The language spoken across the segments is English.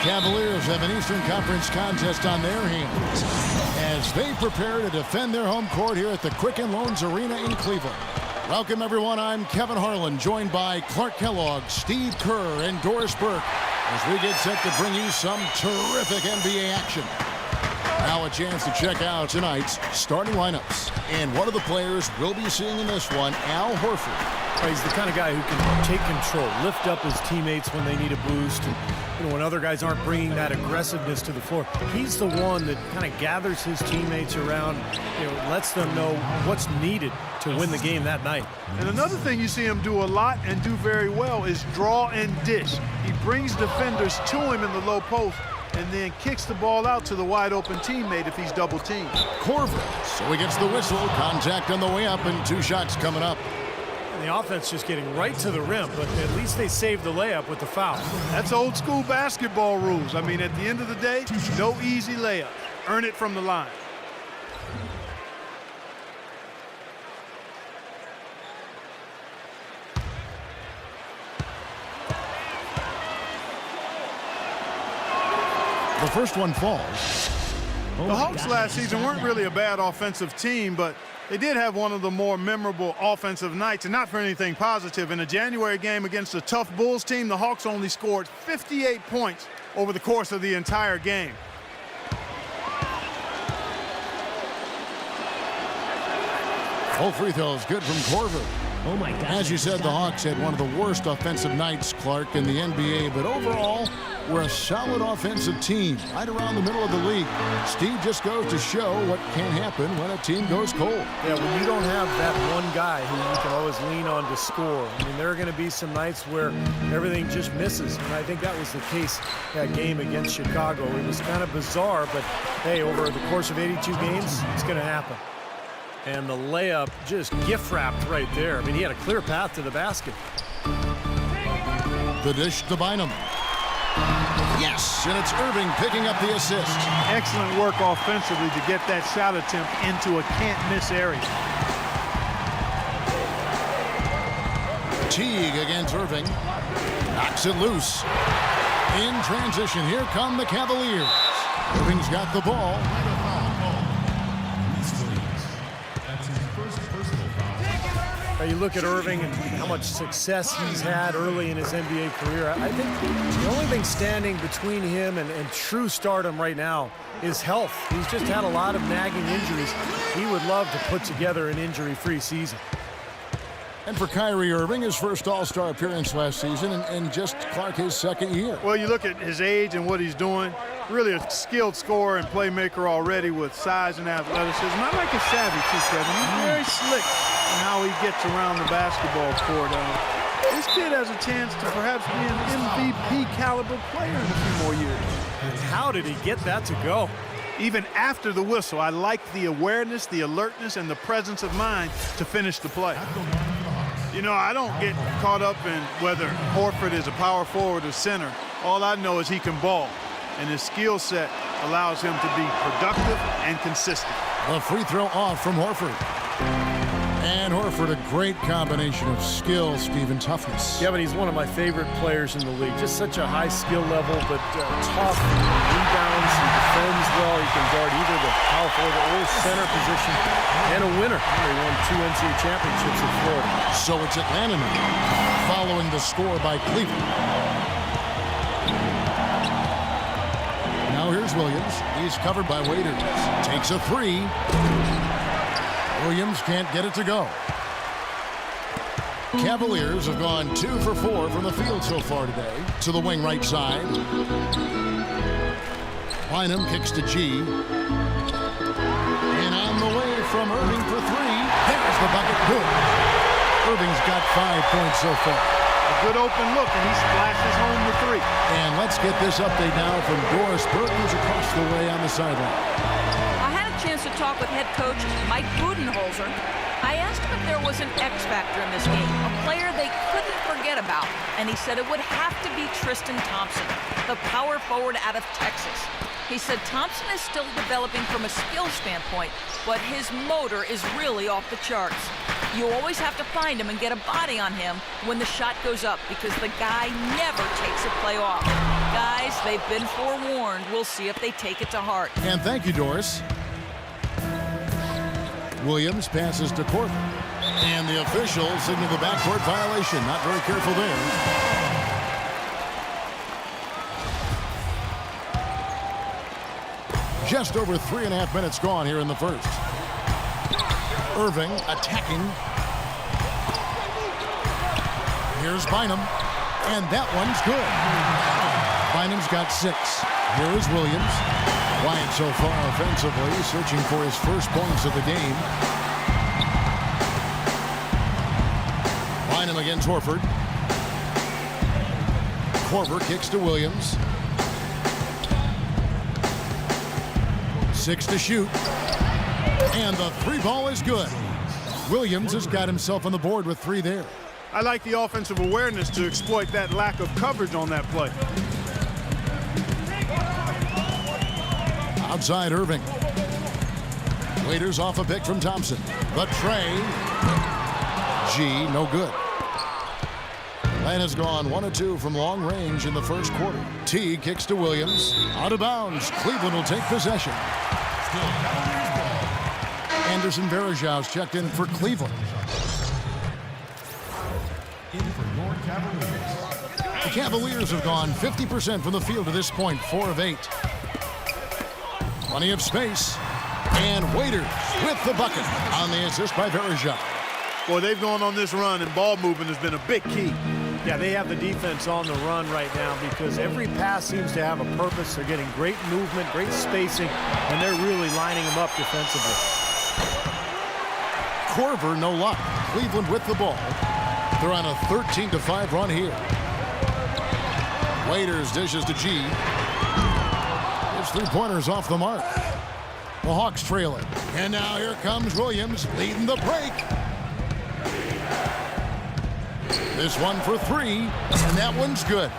Cavaliers have an Eastern Conference contest on their hands as they prepare to defend their home court here at the Quicken Loans Arena in Cleveland. Welcome, everyone. I'm Kevin Harlan, joined by Clark Kellogg, Steve Kerr, and Doris Burke as we get set to bring you some terrific NBA action. Now a chance to check out tonight's starting lineups. And one of the players we'll be seeing in this one, Al Horford. He's the kind of guy who can take control, lift up his teammates when they need a boost. And, when other guys aren't bringing that aggressiveness to the floor, he's the one that kind of gathers his teammates around, lets them know what's needed to win the game that night. And another thing you see him do a lot and do very well is draw and dish. He brings defenders to him in the low post and then kicks the ball out to the wide-open teammate if he's double-teamed. Corver, so he gets the whistle, contact on the way up, and 2 shots coming up. And the offense just getting right to the rim, but at least they saved the layup with the foul. That's old-school basketball rules. I mean, at the end of the day, no easy layup. Earn it from the line. The first one falls. The Hawks last season weren't really a bad offensive team, but they did have one of the more memorable offensive nights, and not for anything positive. In a January game against a tough Bulls team, the Hawks only scored 58 points over the course of the entire game. Full free throws good from Corver. Oh my God. As you said, the Hawks had one of the worst offensive nights, Clark, in the NBA, but overall, we're a solid offensive team right around the middle of the league. Steve just goes to show what can happen when a team goes cold. Yeah, when you don't have that one guy who you can always lean on to score. I mean, there are going to be some nights where everything just misses, and I think that was the case that game against Chicago. It was kind of bizarre, but hey, over the course of 82 games, it's going to happen. And the layup just gift-wrapped right there. I mean, he had a clear path to the basket. The dish to Bynum. Yes, and it's Irving picking up the assist. Excellent work offensively to get that shot attempt into a can't-miss area. Teague against Irving. Knocks it loose. In transition, here come the Cavaliers. Irving's got the ball. You look at Irving and how much success he's had early in his NBA career. I think the only thing standing between him and true stardom right now is health. He's just had a lot of nagging injuries. He would love to put together an injury-free season. And for Kyrie Irving, his first All-Star appearance last season, and just Clark his second year. Well, you look at his age and what he's doing. Really a skilled scorer and playmaker already with size and athleticism. I like his savvy too, Kevin. He's very slick in how he gets around the basketball court. This kid has a chance to perhaps be an MVP caliber player in a few more years. And how did he get that to go? Even after the whistle, I like the awareness, the alertness, and the presence of mind to finish the play. I don't get caught up in whether Horford is a power forward or center. All I know is he can ball, and his skill set allows him to be productive and consistent. The free throw off from Horford. And Horford, a great combination of skill, Steve, and toughness. Yeah, but he's one of my favorite players in the league. Just such a high skill level, but tough, rebounds, he defends well. He can guard either the power forward or center position, and a winner. He won 2 NCAA championships in Florida. So it's Atlanta now, following the score by Cleveland. Now here's Williams. He's covered by Waiters. Takes a 3. Williams can't get it to go. Cavaliers have gone 2 for 4 from the field so far today. To the wing right side. Bynum kicks to G. And on the way from Irving for 3. There's the bucket. Good. Irving's got 5 points so far. A good open look, and he splashes home the 3. And let's get this update now from Doris Burke, who's across the way on the sideline. Chance to talk with head coach Mike Budenholzer. I asked him if there was an X factor in this game, a player they couldn't forget about, and he said it would have to be Tristan Thompson, the power forward out of Texas. He said Thompson is still developing from a skill standpoint, but his motor is really off the charts. You always have to find him and get a body on him when the shot goes up because the guy never takes a play off. Guys, They've been forewarned. We'll see if they take it to heart. And thank you, Doris. Williams passes to Corbin. And the officials signal the backcourt violation. Not very careful there. Just over 3.5 minutes gone here in the first. Irving attacking. Here's Bynum. And that one's good. Bynum's got 6. Here is Williams. Quiet so far offensively, searching for his first points of the game. Bynum against Horford. Korver kicks to Williams. 6 to shoot. And the 3 ball is good. Williams has got himself on the board with 3 there. I like the offensive awareness to exploit that lack of coverage on that play. Outside Irving. Waiters off a pick from Thompson. The tray. G, no good. Atlanta's gone 1 of 2 from long range in the first quarter. T kicks to Williams. Out of bounds. Cleveland will take possession. Anderson Varejau's checked in for Cleveland. The Cavaliers have gone 50% from the field to this point, 4 of 8. Plenty of space. And Waiters with the bucket on the assist by Varejau. Boy, they've gone on this run, and ball movement has been a big key. Yeah, they have the defense on the run right now because every pass seems to have a purpose. They're getting great movement, great spacing, and they're really lining them up defensively. Korver, no luck. Cleveland with the ball. They're on a 13-5 run here. Waiters dishes to G. His 3-pointers off the mark. The Hawks trail it. And now here comes Williams leading the break. This one for 3, and that one's good.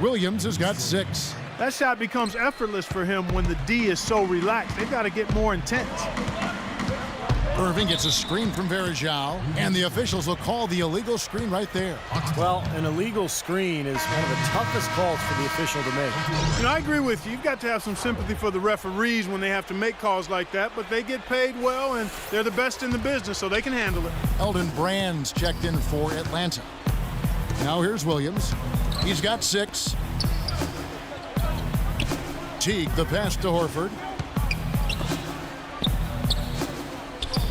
Williams has got 6. That shot becomes effortless for him when the D is so relaxed. They've got to get more intense. Irving gets a screen from Varejau, and the officials will call the illegal screen right there. Well, an illegal screen is one of the toughest calls for the official to make. And I agree with you. You've got to have some sympathy for the referees when they have to make calls like that, but they get paid well, and they're the best in the business, so they can handle it. Eldon Brand's checked in for Atlanta. Now here's Williams. He's got 6. Teague, the pass to Horford.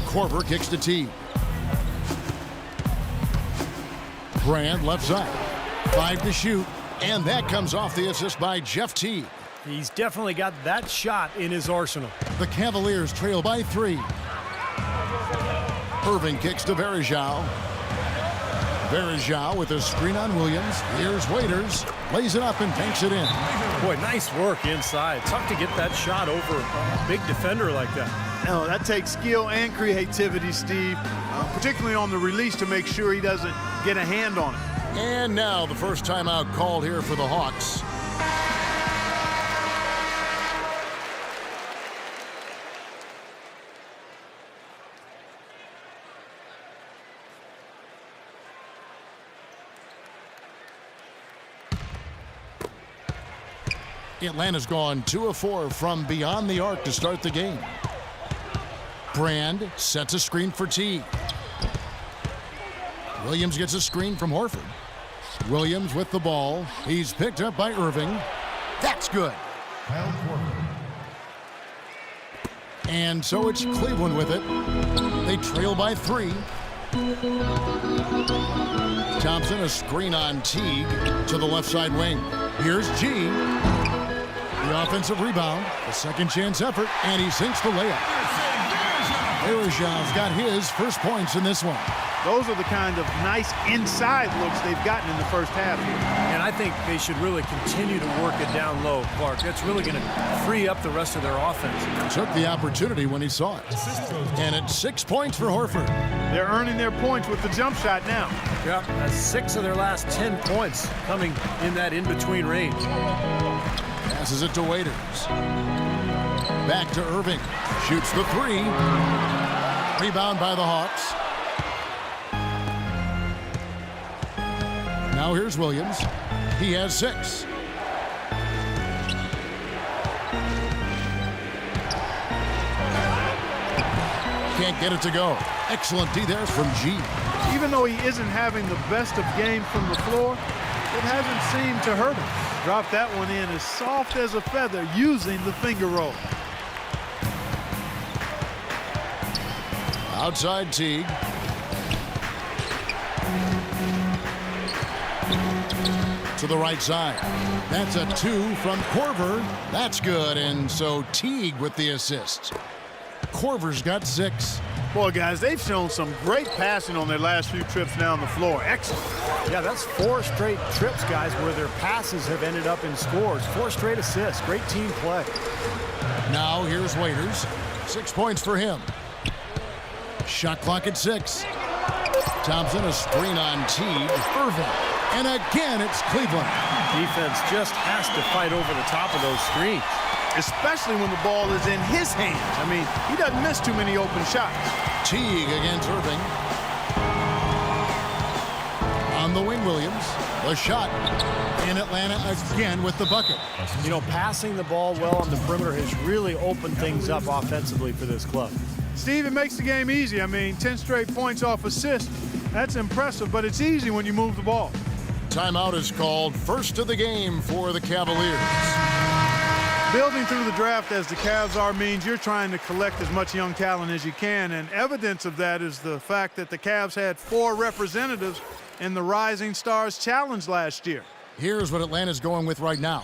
Korver kicks to Teague. Brand left side. 5 to shoot. And that comes off the assist by Jeff Teague. He's definitely got that shot in his arsenal. The Cavaliers trail by 3. Irving kicks to Varejau. Varejau with a screen on Williams. Here's Waiters. Lays it up and tanks it in. Boy, nice work inside. Tough to get that shot over a big defender like that. No, that takes skill and creativity, Steve, particularly on the release to make sure he doesn't get a hand on it. And now the first timeout called here for the Hawks. Atlanta's gone 2 of 4 from beyond the arc to start the game. Brand sets a screen for T. Williams gets a screen from Horford. Williams with the ball. He's picked up by Irving. That's good. And so it's Cleveland with it. They trail by 3. Thompson, a screen on Teague to the left side wing. Here's G. The offensive rebound, a second chance effort, and he sinks the layup. Varejau's got his first points in this one. Those are the kind of nice inside looks they've gotten in the first half here. And I think they should really continue to work it down low, Clark. That's really going to free up the rest of their offense. Took the opportunity when he saw it. And it's 6 points for Horford. They're earning their points with the jump shot now. Yeah, that's 6 of their last 10 points coming in that in-between range. Passes it to Waiters. Back to Irving. Shoots the 3. Rebound by the Hawks. Now here's Williams. He has 6. can't get it to go. Excellent D there from G. Even though he isn't having the best of games from the floor, it hasn't seemed to hurt him. Dropped that one in as soft as a feather using the finger roll. Outside Teague. To the right side. That's a 2 from Korver. That's good, and so Teague with the assist. Korver's got 6. Boy, guys, they've shown some great passing on their last few trips down the floor. Excellent. Yeah, that's 4 straight trips, guys, where their passes have ended up in scores. 4 straight assists. Great team play. Now here's Waiters. 6 points for him. Shot clock at 6. Thompson, a screen on Teague. Irving. And again, it's Cleveland. Defense just has to fight over the top of those screens. Especially when the ball is in his hands. I mean, he doesn't miss too many open shots. Teague against Irving. On the wing, Williams. The shot. In Atlanta again with the bucket. You know, passing the ball well on the perimeter has really opened things up offensively for this club. Steve, it makes the game easy. I mean, 10 straight points off assist. That's impressive, but it's easy when you move the ball. Timeout is called. First of the game for the Cavaliers. Building through the draft as the Cavs are means you're trying to collect as much young talent as you can, and evidence of that is the fact that the Cavs had 4 representatives in the Rising Stars Challenge last year. Here's what Atlanta's going with right now.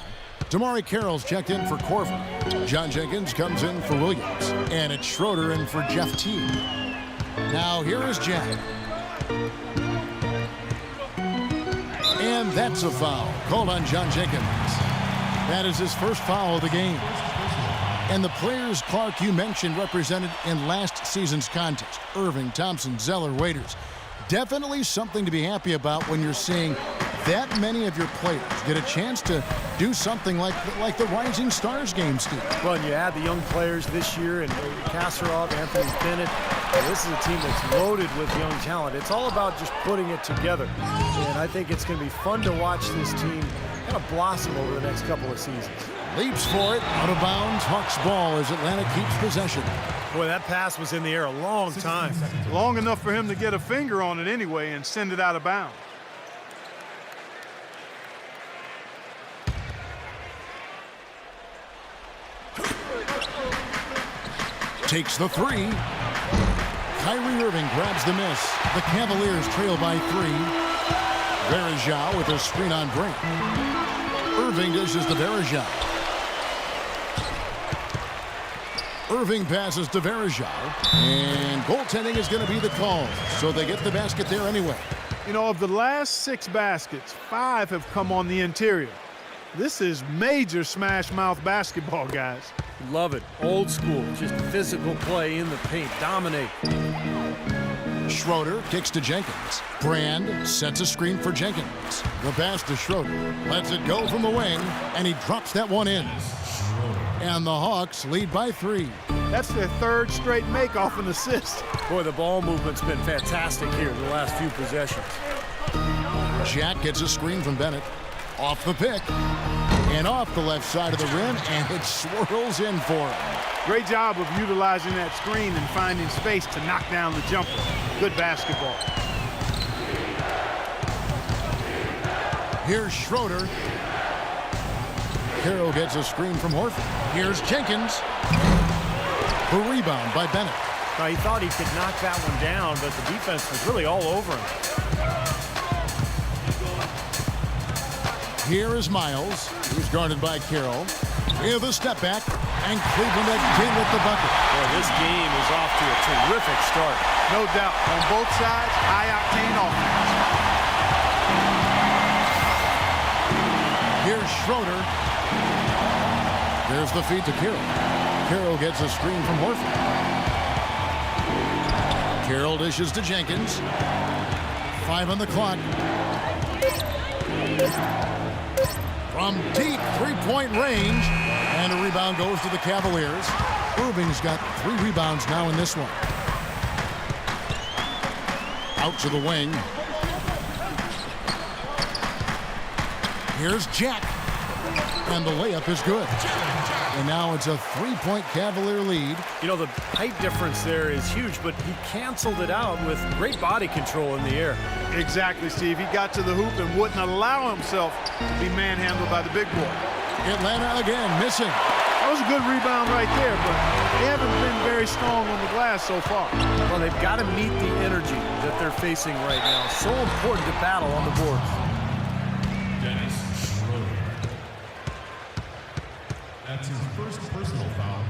Damari Carroll's checked in for Korver. John Jenkins comes in for Williams. And it's Schroeder in for Jeff Teague. Now here is Jack. And that's a foul called on John Jenkins. That is his first foul of the game. And the players, Clark, you mentioned represented in last season's contest. Irving, Thompson, Zeller, Waiters. Definitely something to be happy about when you're seeing that many of your players get a chance to do something like the Rising Stars game, Steve. Well, and you add the young players this year, and Kasparov, Anthony Bennett. This is a team that's loaded with young talent. It's all about just putting it together. And I think it's going to be fun to watch this team kind of blossom over the next couple of seasons. Leaps for it, out of bounds, Hawks ball as Atlanta keeps possession. Boy, that pass was in the air a long time. Long enough for him to get a finger on it anyway and send it out of bounds. Takes the 3. Kyrie Irving grabs the miss. The Cavaliers trail by 3. Verajao with a screen on Brink. Irving dishes to Verajao. Irving passes to Verajao. And goaltending is going to be the call. So they get the basket there anyway. You know, of the last 6 baskets, 5 have come on the interior. This is major smash mouth basketball, guys. Love it. Old school. Just physical play in the paint. Dominate. Schroeder kicks to Jenkins. Brand sets a screen for Jenkins. The pass to Schroeder. Lets it go from the wing, and he drops that one in. And the Hawks lead by 3. That's their 3rd straight make off an assist. Boy, the ball movement's been fantastic here the last few possessions. Jack gets a screen from Bennett. Off the pick. And off the left side of the rim, and it swirls in for him. Great job of utilizing that screen and finding space to knock down the jumper. Good basketball. Here's Schroeder. Carroll gets a screen from Horford. Here's Jenkins. The rebound by Bennett. Now, he thought he could knock that one down, but the defense was really all over him. Here is Miles, who's guarded by Carroll. With a step back, and Cleveland again with the bucket. Boy, this game is off to a terrific start. No doubt. On both sides, high-octane offense. Here's Schroeder. There's the feed to Carroll. Carroll gets a screen from Horford. Carroll dishes to Jenkins. 5 on the clock. From deep three-point range, and a rebound goes to the Cavaliers. Irving's got 3 rebounds now in this one. Out to the wing. Here's Jack. And the layup is good. And now it's a 3-point Cavalier lead. You know, the height difference there is huge, but he canceled it out with great body control in the air. Exactly, Steve. He got to the hoop and wouldn't allow himself to be manhandled by the big boy. Atlanta again missing. That was a good rebound right there, but they haven't been very strong on the glass so far. Well, they've got to meet the energy that they're facing right now. So important to battle on the boards. That's his first personal foul.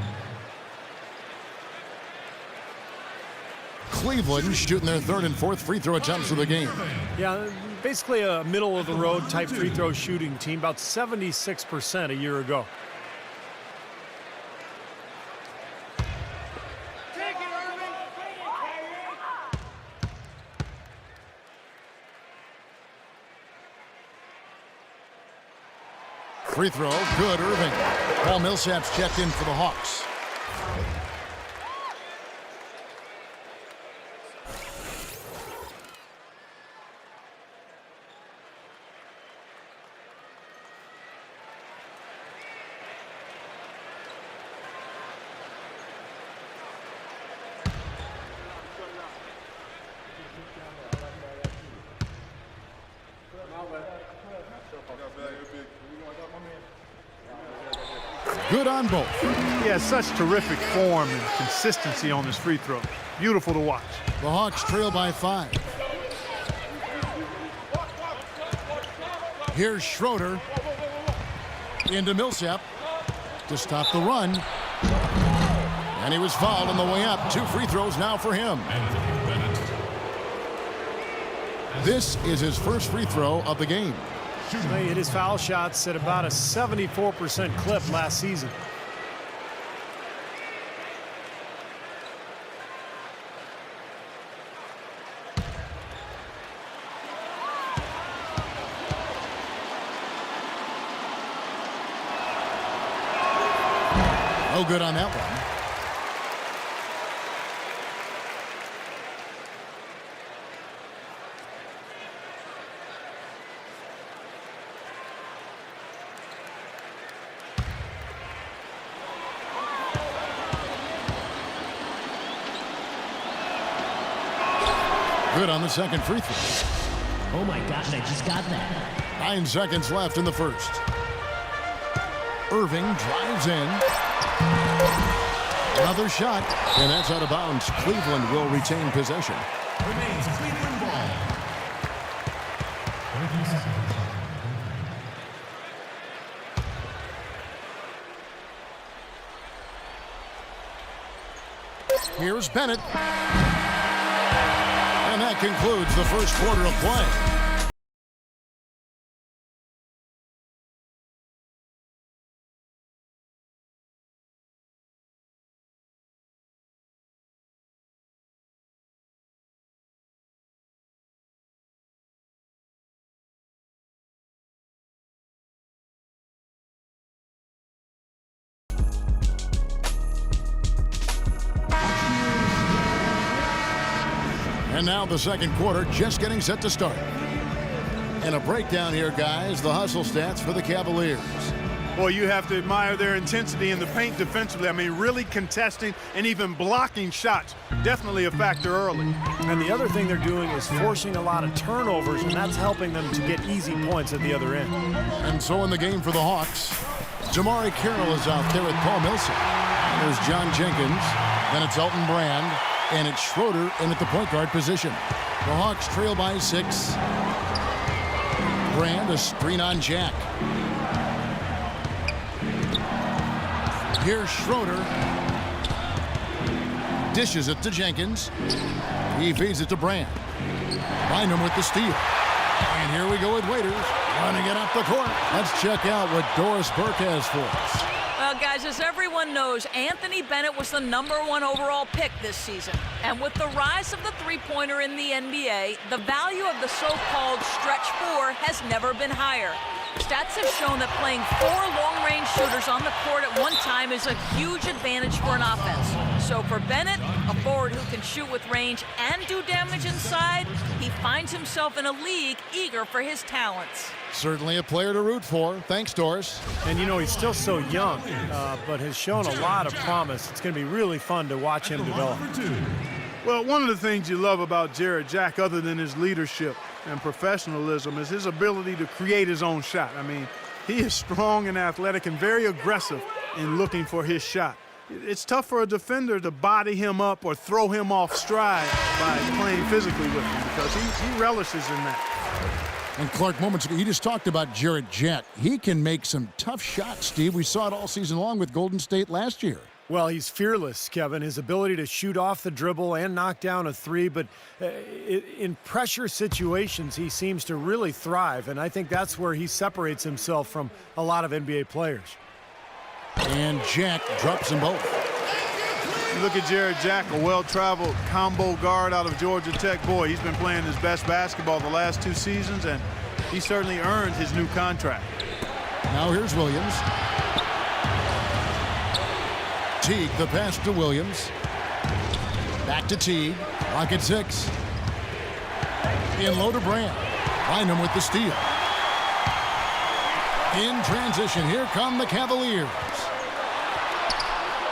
Cleveland shooting their third and fourth free throw attempts of the game. Yeah, basically a middle-of-the-road type free throw shooting team, about 76% a year ago. Free throw, good, Irving. Paul Millsap's checked in for the Hawks. Good on both. He has such terrific form and consistency on his free throw. Beautiful to watch. The Hawks trail by 5. Here's Schroeder into Millsap to stop the run. And he was fouled on the way up. 2 free throws now for him. This is his first free throw of the game. He hit his foul shots at about a 74% clip last season. No good on that one. Good on the second free throw. Oh my gosh, I just got that. 9 seconds left in the first. Irving drives in. Another shot, and that's out of bounds. Cleveland will retain possession. Remains Cleveland ball. 30 seconds. Here's Bennett. And that concludes the first quarter of play. And now the second quarter just getting set to start. And a breakdown here, guys. The hustle stats for the Cavaliers. Boy, you have to admire their intensity in the paint defensively. I mean, really contesting and even blocking shots. Definitely a factor early. And the other thing they're doing is forcing a lot of turnovers, and that's helping them to get easy points at the other end. And so in the game for the Hawks, Jamari Carroll is out there with Paul Millsap. There's John Jenkins. Then it's Elton Brand. And it's Schroeder in at the point guard position. The Hawks trail by 6. Brand, a screen on Jack. Here's Schroeder. Dishes it to Jenkins. He feeds it to Brand. Bynum with the steal. And here we go with Waiters. Running it up the court. Let's check out what Doris Burke has for us. Well, guys, as everyone knows, Anthony Bennett was the #1 overall pick this season. And with the rise of the three-pointer in the NBA, the value of the so-called stretch 4 has never been higher. Stats have shown that playing 4 long-range shooters on the court at one time is a huge advantage for an offense. So for Bennett, a forward who can shoot with range and do damage inside, he finds himself in a league eager for his talents. Certainly a player to root for. Thanks, Doris. And you know, he's still so young, but has shown a lot of promise. It's going to be really fun to watch him develop. Well, one of the things you love about Jarrett Jack, other than his leadership and professionalism, is his ability to create his own shot. I mean, he is strong and athletic and very aggressive in looking for his shot. It's tough for a defender to body him up or throw him off stride by playing physically with him because he relishes in that. And Clark, moments ago, you just talked about Jarrett Jack. He can make some tough shots, Steve. We saw it all season long with Golden State last year. Well, he's fearless, Kevin. His ability to shoot off the dribble and knock down a three, but in pressure situations, he seems to really thrive, and I think that's where he separates himself from a lot of NBA players. And Jack drops them both. You look at Jarrett Jack, a well-traveled combo guard out of Georgia Tech. Boy, he's been playing his best basketball the last 2 seasons, and he certainly earned his new contract. Now here's Williams. Teague, the pass to Williams. Back to Teague. Lock at 6. In low to Brand. Bynum with the steal. In transition, here come the Cavaliers.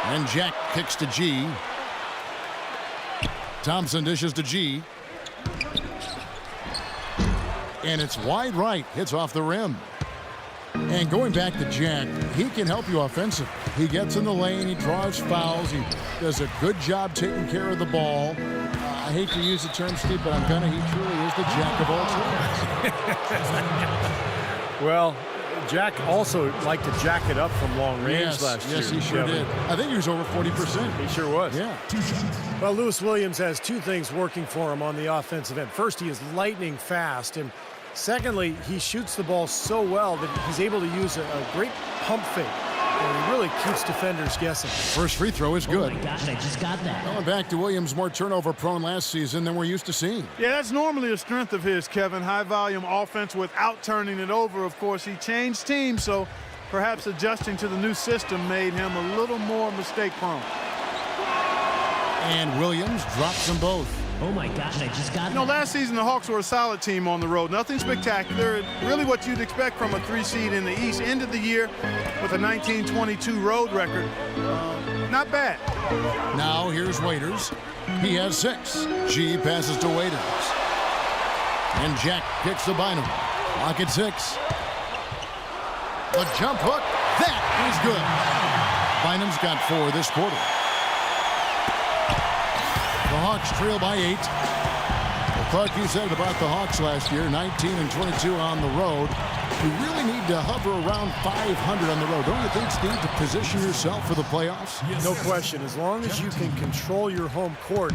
And Jack kicks to G. Thompson dishes to G. And it's wide right. Hits off the rim. And going back to Jack, he can help you offensively. He gets in the lane, he draws fouls, he does a good job taking care of the ball. I hate to use the term, Steve, but he truly is the Jack of all trades. Well, Jack also liked to jack it up from long range last year. Yes, he sure did. I think he was over 40%. He sure was. Yeah. Well, Lewis Williams has 2 things working for him on the offensive end. First, he is lightning fast, and secondly, he shoots the ball so well that he's able to use a great pump fake. And he really keeps defenders guessing. First free throw is good. Oh my gosh, I just got that. Going back to Williams, more turnover prone last season than we're used to seeing. Yeah, that's normally a strength of his, Kevin. High volume offense without turning it over. Of course, he changed teams, so perhaps adjusting to the new system made him a little more mistake prone. And Williams drops them both. Oh my gosh, I just got that. You know, last season the Hawks were a solid team on the road. Nothing spectacular. Really what you'd expect from a 3 seed in the East. Ended the year with a 19-22 road record. Not bad. Now here's Waiters. He has 6. G passes to Waiters. And Jack kicks to Bynum. Lock at 6. The jump hook. That is good. Bynum's got 4 this quarter. The Hawks trail by 8. Well, Clark, you said about the Hawks last year, 19-22 on the road. You really need to hover around 500 on the road. Don't you think, Steve, to position yourself for the playoffs? No question. As long as you can control your home court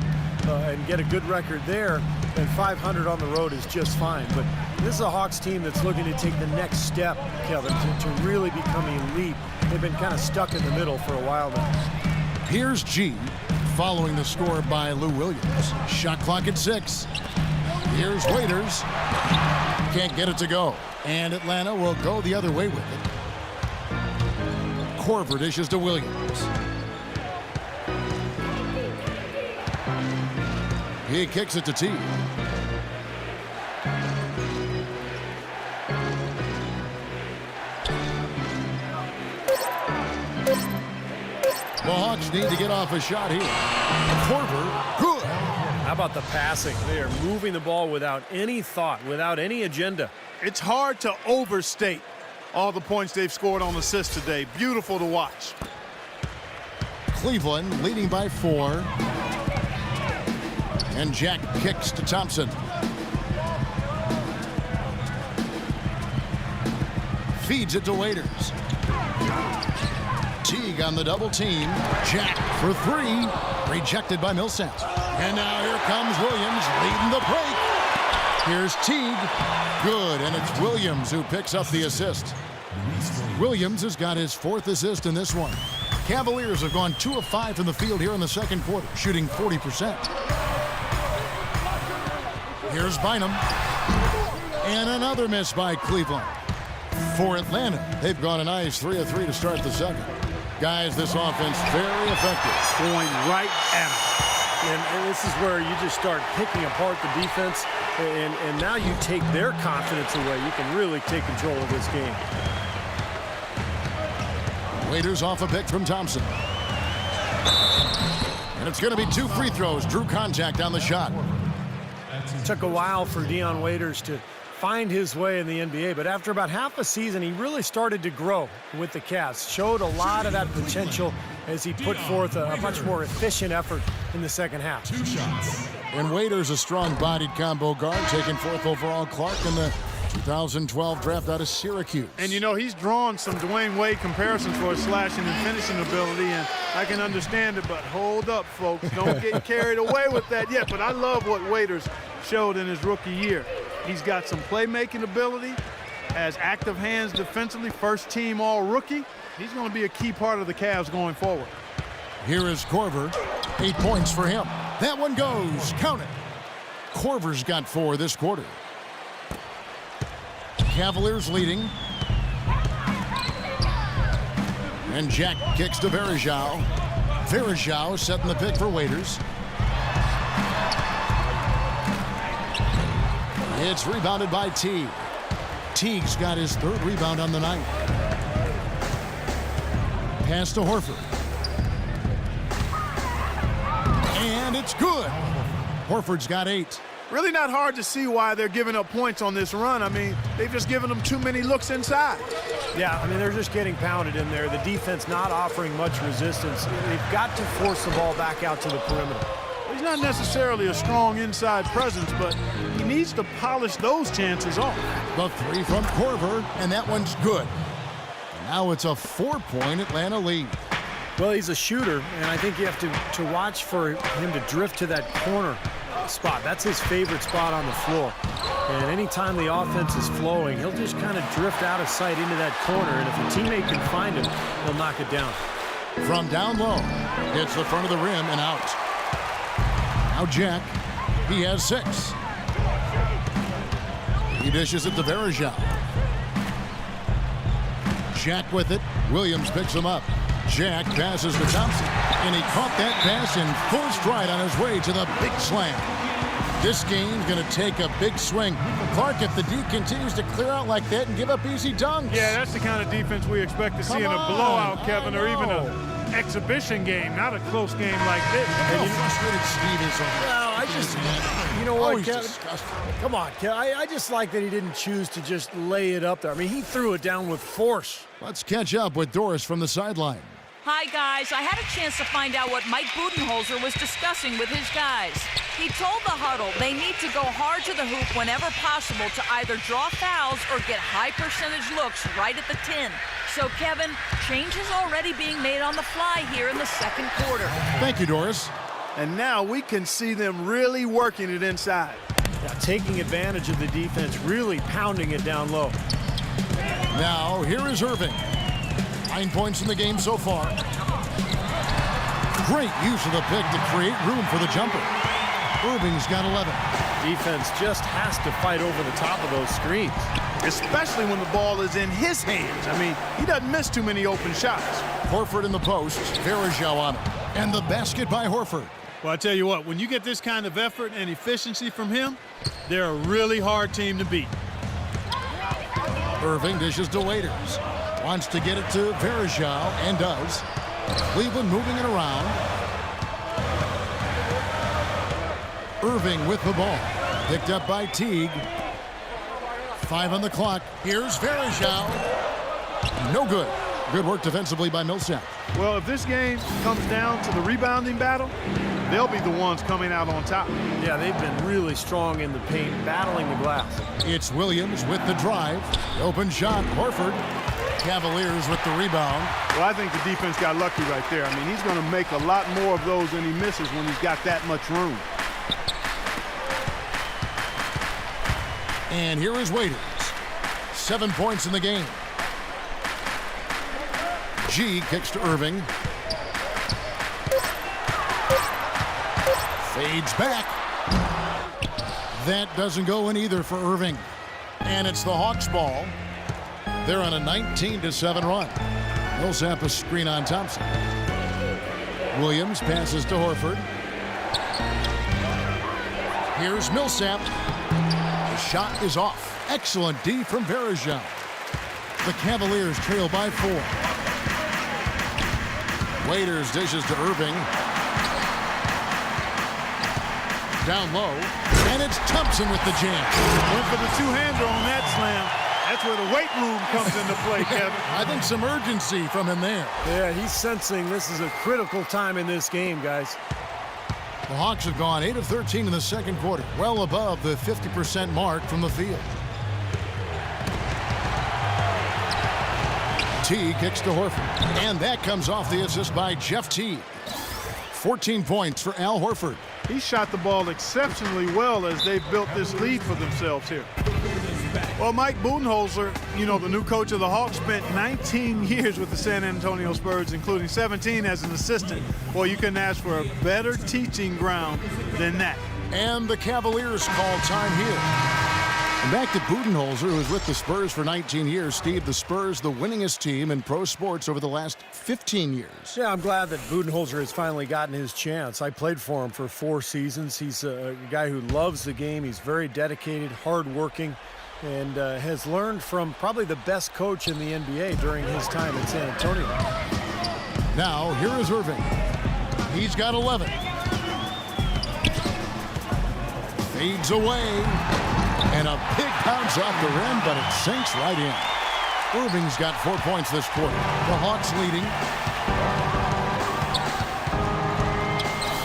and get a good record there, then 500 on the road is just fine. But this is a Hawks team that's looking to take the next step, Kevin, to really become elite. They've been kind of stuck in the middle for a while now. Here's G, following the score by Lou Williams. Shot clock at 6. Here's Waiters. Can't get it to go. And Atlanta will go the other way with it. Korver dishes to Williams. He kicks it to T. The Hawks need to get off a shot here. Korver, good. How about the passing? They are moving the ball without any thought, without any agenda. It's hard to overstate all the points they've scored on assists today. Beautiful to watch. Cleveland leading by 4. And Jack kicks to Thompson. Feeds it to Waiters. Teague on the double team. Jack for 3. Rejected by Millsap. And now here comes Williams leading the break. Here's Teague. Good, and it's Williams who picks up the assist. Williams has got his 4th assist in this one. Cavaliers have gone 2 of 5 from the field here in the second quarter, shooting 40%. Here's Bynum. And another miss by Cleveland. For Atlanta, they've gone a nice 3 of 3 to start the second. Guys, this offense very effective. Going right at him. And this is where you just start picking apart the defense, and now you take their confidence away. You can really take control of this game. Waiters off a pick from Thompson. And it's going to be 2 free throws. Drew contact on the shot. It took a while for Dion Waiters to find his way in the NBA, but after about half a season, he really started to grow with the Cavs. Showed a lot of that potential as he put forth a much more efficient effort in the second half. 2 shots. And Waiters, a strong-bodied combo guard, taking 4th overall Clark in the 2012 draft out of Syracuse. And, you know, he's drawn some Dwayne Wade comparisons for his slashing and finishing ability, and I can understand it, but hold up, folks. Don't get carried away with that yet. But I love what Waiters showed in his rookie year. He's got some playmaking ability, has active hands defensively, first-team all-rookie. He's going to be a key part of the Cavs going forward. Here is Korver. 8 points for him. That one goes. Count it. Korver's got 4 this quarter. Cavaliers leading. And Jack kicks to Varejao. Varejao setting the pick for Waiters. It's rebounded by Teague. Teague's got his 3rd rebound on the night. Pass to Horford. And it's good. Horford's got 8. Really not hard to see why they're giving up points on this run. I mean, they've just given them too many looks inside. Yeah, I mean, they're just getting pounded in there. The defense not offering much resistance. They've got to force the ball back out to the perimeter. He's not necessarily a strong inside presence, but he needs to polish those chances off. The 3 from Korver, and that one's good. Now it's a 4-point Atlanta lead. Well, he's a shooter, and I think you have to watch for him to drift to that corner spot. That's his favorite spot on the floor. And anytime the offense is flowing, he'll just kind of drift out of sight into that corner, and if a teammate can find him, he'll knock it down. From down low, hits the front of the rim and out. Now Jack, he has 6. He dishes it to Varejao. Jack with it. Williams picks him up. Jack passes to Thompson, and he caught that pass in full stride on his way to the big slam. This game's going to take a big swing. Clark, if the D continues to clear out like that and give up easy dunks. Yeah, that's the kind of defense we expect to see in a blowout, Kevin, or even an exhibition game, not a close game like this. Look how frustrated Steve is on that. Well, you know what, he's Kevin? disgusting. Come on, Kevin. I just like that he didn't choose to just lay it up there. I mean, he threw it down with force. Let's catch up with Doris from the sideline. Hi, guys. I had a chance to find out what Mike Budenholzer was discussing with his guys. He told the huddle they need to go hard to the hoop whenever possible to either draw fouls or get high-percentage looks right at the 10. So, Kevin, change is already being made on the fly here in the second quarter. Thank you, Doris. And now we can see them really working it inside. Yeah, taking advantage of the defense, really pounding it down low. Now, here is Irving. 9 points in the game so far. Great use of the pick to create room for the jumper. Irving's got 11. Defense just has to fight over the top of those screens. Especially when the ball is in his hands. I mean, he doesn't miss too many open shots. Horford in the post. Varejao on it. And the basket by Horford. Well, I tell you what, when you get this kind of effort and efficiency from him, they're a really hard team to beat. Irving dishes to Waiters. Wants to get it to Varejao, and does. Cleveland moving it around. Irving with the ball. Picked up by Teague. 5 on the clock. Here's Varejao. No good. Good work defensively by Millsap. Well, if this game comes down to the rebounding battle, they'll be the ones coming out on top. Yeah, they've been really strong in the paint, battling the glass. It's Williams with the drive. Open shot, Horford. Cavaliers with the rebound. Well, I think the defense got lucky right there. I mean, he's going to make a lot more of those than he misses when he's got that much room. And here is Waiters. 7 points in the game. G kicks to Irving. Fades back. That doesn't go in either for Irving. And it's the Hawks ball. They're on a 19-7 run. Millsap a screen on Thompson. Williams passes to Horford. Here's Millsap. The shot is off. Excellent D from Bergeron. The Cavaliers trail by 4. Waiters dishes to Irving. Down low. And it's Thompson with the jam. Went for the two-hander on that slam. That's where the weight room comes into play, Kevin. I think some urgency from him there. Yeah, he's sensing this is a critical time in this game, guys. The Hawks have gone 8 of 13 in the second quarter, well above the 50% mark from the field. T kicks to Horford, and that comes off the assist by Jeff T. 14 points for Al Horford. He shot the ball exceptionally well as they built this lead for themselves here. Well, Mike Budenholzer, you know, the new coach of the Hawks, spent 19 years with the San Antonio Spurs, including 17 as an assistant. Well, you couldn't ask for a better teaching ground than that. And the Cavaliers call time here. And back to Budenholzer, who was with the Spurs for 19 years. Steve, the Spurs, the winningest team in pro sports over the last 15 years. Yeah, I'm glad that Budenholzer has finally gotten his chance. I played for him for 4 seasons. He's a guy who loves the game. He's very dedicated, hardworking, and has learned from probably the best coach in the NBA during his time in San Antonio. Now, here is Irving. He's got 11. Fades away. And a big bounce off the rim, but it sinks right in. Irving's got 4 points this quarter. The Hawks leading.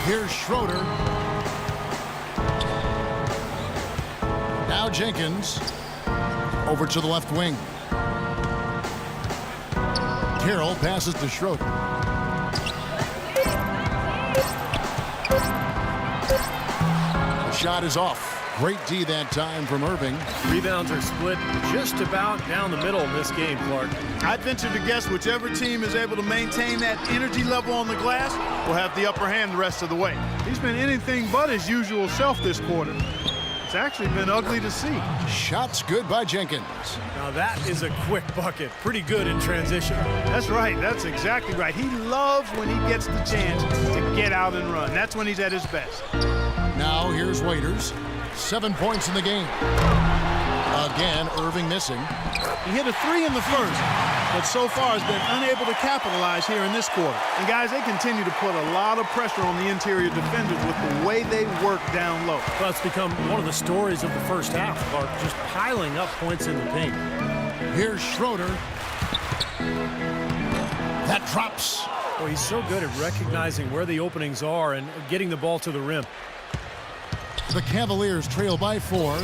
Here's Schroeder. Now Jenkins. Over to the left wing. Carroll passes to Schroeder. The shot is off. Great D that time from Irving. Rebounds are split just about down the middle in this game, Clark. I'd venture to guess whichever team is able to maintain that energy level on the glass will have the upper hand the rest of the way. He's been anything but his usual self this quarter. It's actually been ugly to see. Shots good by Jenkins. Now that is a quick bucket. Pretty good in transition. That's right. That's exactly right. He loves when he gets the chance to get out and run. That's when he's at his best. Now here's Waiters. 7 points in the game. Again, Irving missing. He hit a 3 in the first, but so far has been unable to capitalize here in this quarter. And guys, they continue to put a lot of pressure on the interior defenders with the way they work down low. Well, it's become one of the stories of the first half, Clark, just piling up points in the paint. Here's Schroeder. That drops. Well, he's so good at recognizing where the openings are and getting the ball to the rim. The Cavaliers trail by 4.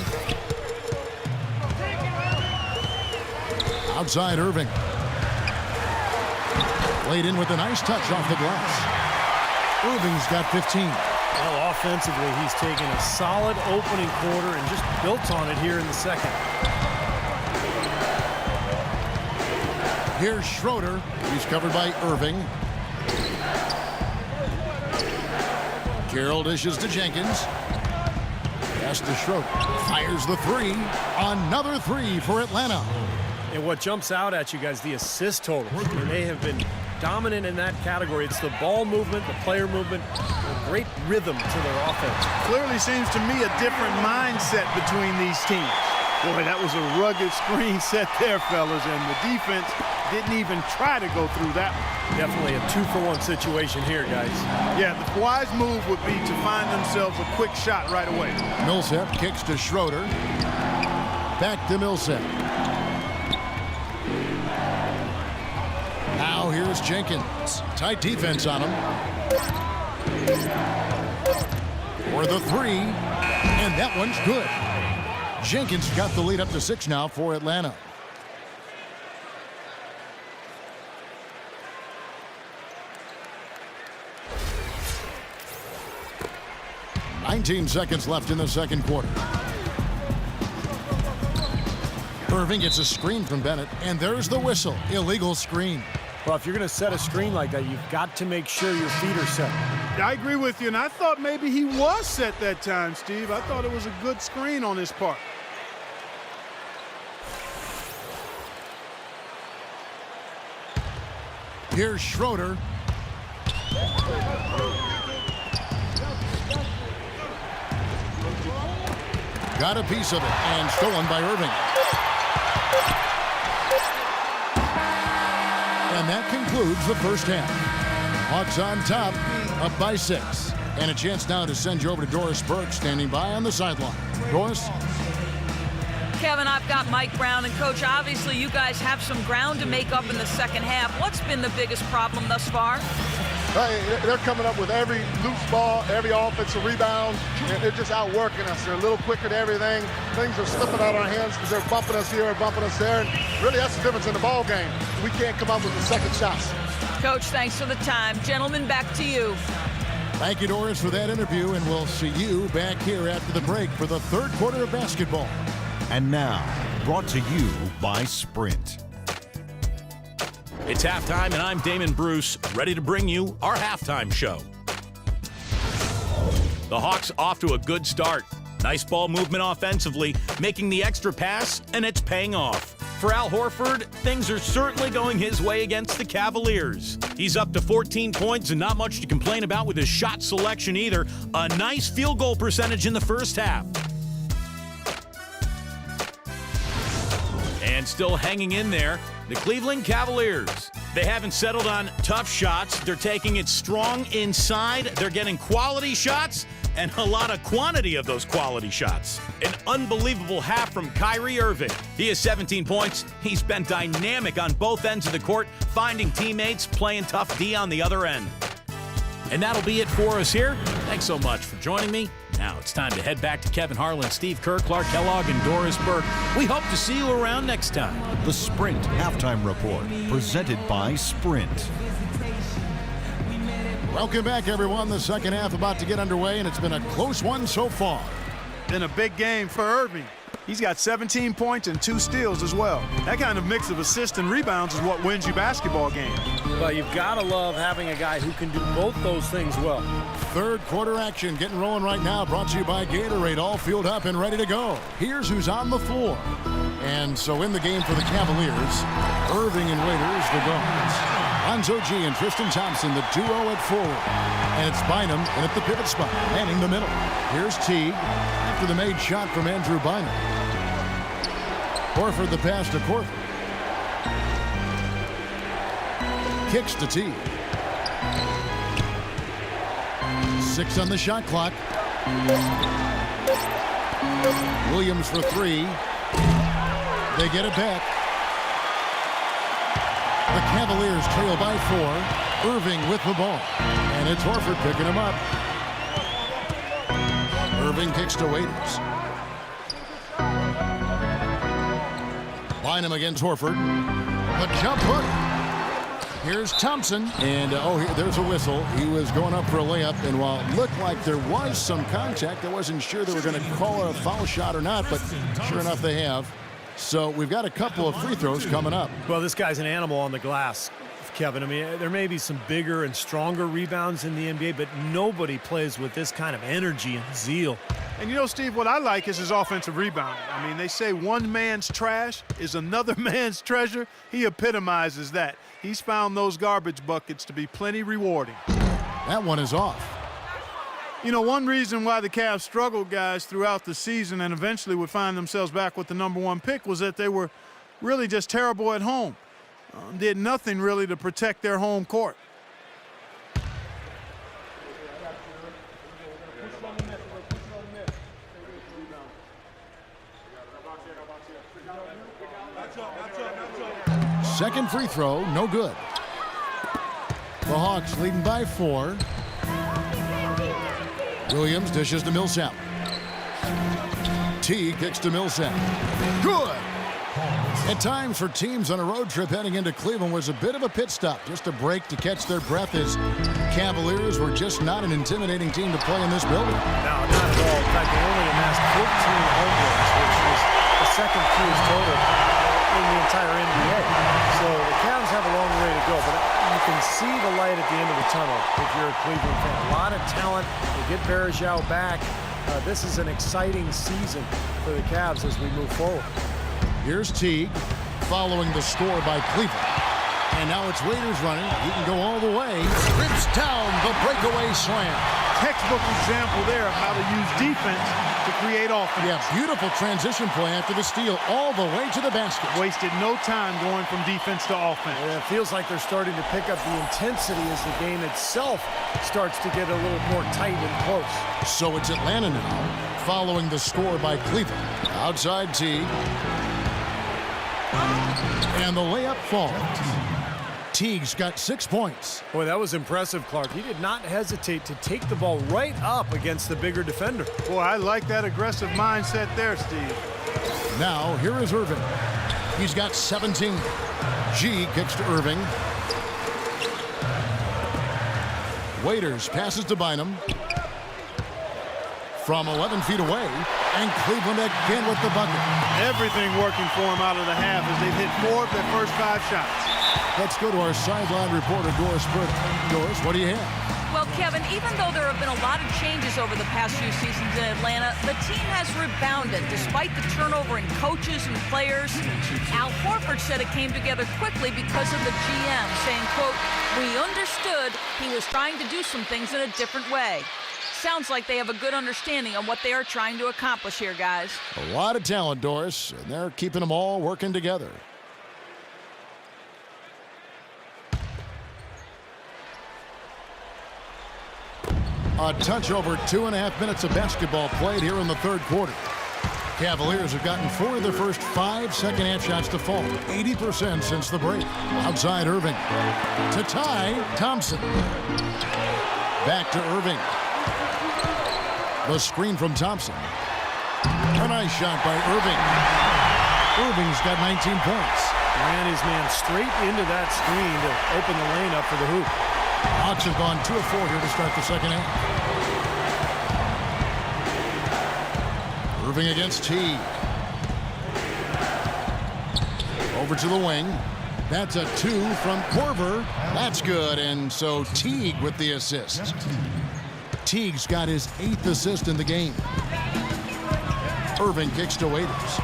Outside Irving. Laid in with a nice touch off the glass. Irving's got 15. Well, offensively, he's taken a solid opening quarter and just built on it here in the second. Here's Schroeder. He's covered by Irving. Carroll dishes to Jenkins. Pass to Schroeder. Fires the 3. Another 3 for Atlanta. And what jumps out at you guys, the assist totals. And they have been dominant in that category. It's the ball movement, the player movement, a great rhythm to their offense. Clearly seems to me a different mindset between these teams. Boy, that was a rugged screen set there, fellas, and the defense didn't even try to go through that one. Definitely a 2-for-1 situation here, guys. Yeah, the wise move would be to find themselves a quick shot right away. Millsap kicks to Schroeder. Back to Millsap. Now here's Jenkins. Tight defense on him. For the 3. And that one's good. Jenkins got the lead up to 6 now for Atlanta. "19 seconds left in the second quarter. Irving gets a screen from Bennett, and there's the whistle. Illegal screen. Well, if you're going to set a screen like that, you've got to make sure your feet are set. I agree with you, and I thought maybe he was set that time, Steve. I thought it was a good screen on his part. Here's Schroeder. Got a piece of it and stolen by Irving. And that concludes the first half. Hawks on top, up by 6. And a chance now to send you over to Doris Burke, standing by on the sideline. Doris? Kevin, I've got Mike Brown, and Coach, obviously you guys have some ground to make up in the second half. What's been the biggest problem thus far? They're coming up with every loose ball, every offensive rebound, and they're just outworking us. They're a little quicker to everything. Things are slipping out of our hands because they're bumping us here and bumping us there. And really, that's the difference in the ball game. We can't come up with the second shots. Coach, thanks for the time. Gentlemen, back to you. Thank you, Doris, for that interview, and we'll see you back here after the break for the third quarter of basketball. And now, brought to you by Sprint. It's halftime, and I'm Damon Bruce, ready to bring you our halftime show. The Hawks off to a good start. Nice ball movement offensively, making the extra pass, and it's paying off. For Al Horford, things are certainly going his way against the Cavaliers. He's up to 14 points and not much to complain about with his shot selection either. A nice field goal percentage in the first half. And still hanging in there, the Cleveland Cavaliers. They haven't settled on tough shots. They're taking it strong inside. They're getting quality shots and a lot of quantity of those quality shots. An unbelievable half from Kyrie Irving. He has 17 points. He's been dynamic on both ends of the court, finding teammates, playing tough D on the other end. And that'll be it for us here. Thanks so much for joining me. Now it's time to head back to Kevin Harlan, Steve Kerr, Clark Kellogg, and Doris Burke. We hope to see you around next time. The Sprint Halftime Report, presented by Sprint. Welcome back, everyone. The second half about to get underway, and it's been a close one so far. Been a big game for Irving. He's got 17 points and 2 steals as well. That kind of mix of assists and rebounds is what wins you basketball games. But you've got to love having a guy who can do both those things well. Third quarter action getting rolling right now, brought to you by Gatorade, all fueled up and ready to go. Here's who's on the floor. And so in the game for the Cavaliers, Irving and Waiters, the guards. Lonzo G and Tristan Thompson, the duo at forward. And it's Bynum in at the pivot spot, manning the middle. Here's Teague after the made shot from Andrew Bynum. Horford the pass to Horford. Kicks to Teague. 6 on the shot clock. Williams for 3. They get it back. The Cavaliers trail by 4. Irving with the ball. And it's Horford picking him up. Irving kicks to Waiters. Bynum against Horford. The jump hook. Here's Thompson. And, there's a whistle. He was going up for a layup. And while it looked like there was some contact, I wasn't sure they were going to call it a foul shot or not. But sure enough, they have. So we've got a couple of free throws coming up. Well, this guy's an animal on the glass, Kevin. I mean, there may be some bigger and stronger rebounds in the NBA, but nobody plays with this kind of energy and zeal. And you know, Steve, what I like is his offensive rebounding. I mean, they say one man's trash is another man's treasure. He epitomizes that. He's found those garbage buckets to be plenty rewarding. That one is off. You know, one reason why the Cavs struggled, guys, throughout the season and eventually would find themselves back with the #1 pick was that they were really just terrible at home. Did nothing really to protect their home court. Second free throw, no good. The Hawks leading by 4. Williams dishes to Millsap. T kicks to Millsap. Good. At times for teams on a road trip heading into Cleveland was a bit of a pit stop, just a break to catch their breath, as Cavaliers were just not an intimidating team to play in this building. No, not at all. In fact, they only amassed 14 home runs, which is the second fewest total in the entire NBA. So the Cavs have a long way to go, but you can see the light at the end of the tunnel if you're a Cleveland fan. A lot of talent. They get Bergeau back. This is an exciting season for the Cavs as we move forward. Here's Teague following the score by Cleveland. And now it's Waiters running. He can go all the way. Rips down the breakaway slam. Textbook example there of how to use defense to create offense. Yeah, beautiful transition play after the steal all the way to the basket. Wasted no time going from defense to offense. Yeah, it feels like they're starting to pick up the intensity as the game itself starts to get a little more tight and close. So it's Atlanta now, following the score by Cleveland. Outside Teague. And the layup falls. Teague's got 6 points. Boy, that was impressive, Clark. He did not hesitate to take the ball right up against the bigger defender. Boy, I like that aggressive mindset there, Steve. Now, here is Irving. He's got 17. G kicks to Irving. Waiters passes to Bynum. From 11 feet away, and Cleveland again with the bucket. Everything working for him out of the half as they've hit 4 of their first 5 shots. Let's go to our sideline reporter, Doris Burke. Doris, what do you have? Well, Kevin, even though there have been a lot of changes over the past few seasons in Atlanta, the team has rebounded despite the turnover in coaches and players. Al Horford said it came together quickly because of the GM, saying, quote, "We understood he was trying to do some things in a different way." Sounds like they have a good understanding of what they are trying to accomplish here, guys. A lot of talent, Doris, and they're keeping them all working together. A touch over 2.5 minutes of basketball played here in the third quarter. Cavaliers have gotten 4 of their first 5 second-half shots to fall. 80% since the break. Outside Irving. To tie, Thompson. Back to Irving. The screen from Thompson. A nice shot by Irving. Irving's got 19 points. Ran his man straight into that screen to open the lane up for the hoop. Hawks have gone 2 of 4 here to start the second half. Irving against Teague. Over to the wing. That's a 2 from Korver. That's good, and so Teague with the assist. Teague's got his 8th assist in the game. Irving kicks to Waiters.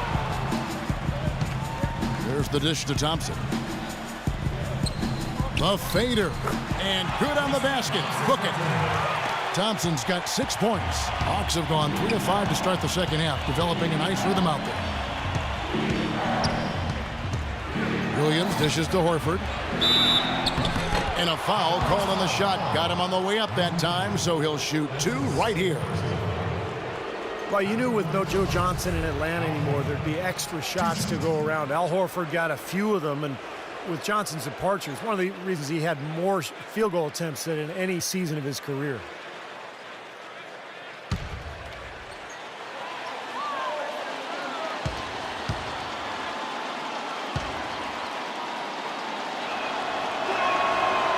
There's the dish to Thompson. The fader. And good on the basket. Book it. Thompson's got 6 points. Hawks have gone 3 of 5 to start the second half, developing a nice rhythm out there. Williams dishes to Horford. And a foul called on the shot. Got him on the way up that time, so he'll shoot 2 right here. Well, you knew with no Joe Johnson in Atlanta anymore, there'd be extra shots to go around. Al Horford got a few of them, and with Johnson's departure, it's one of the reasons he had more field goal attempts than in any season of his career.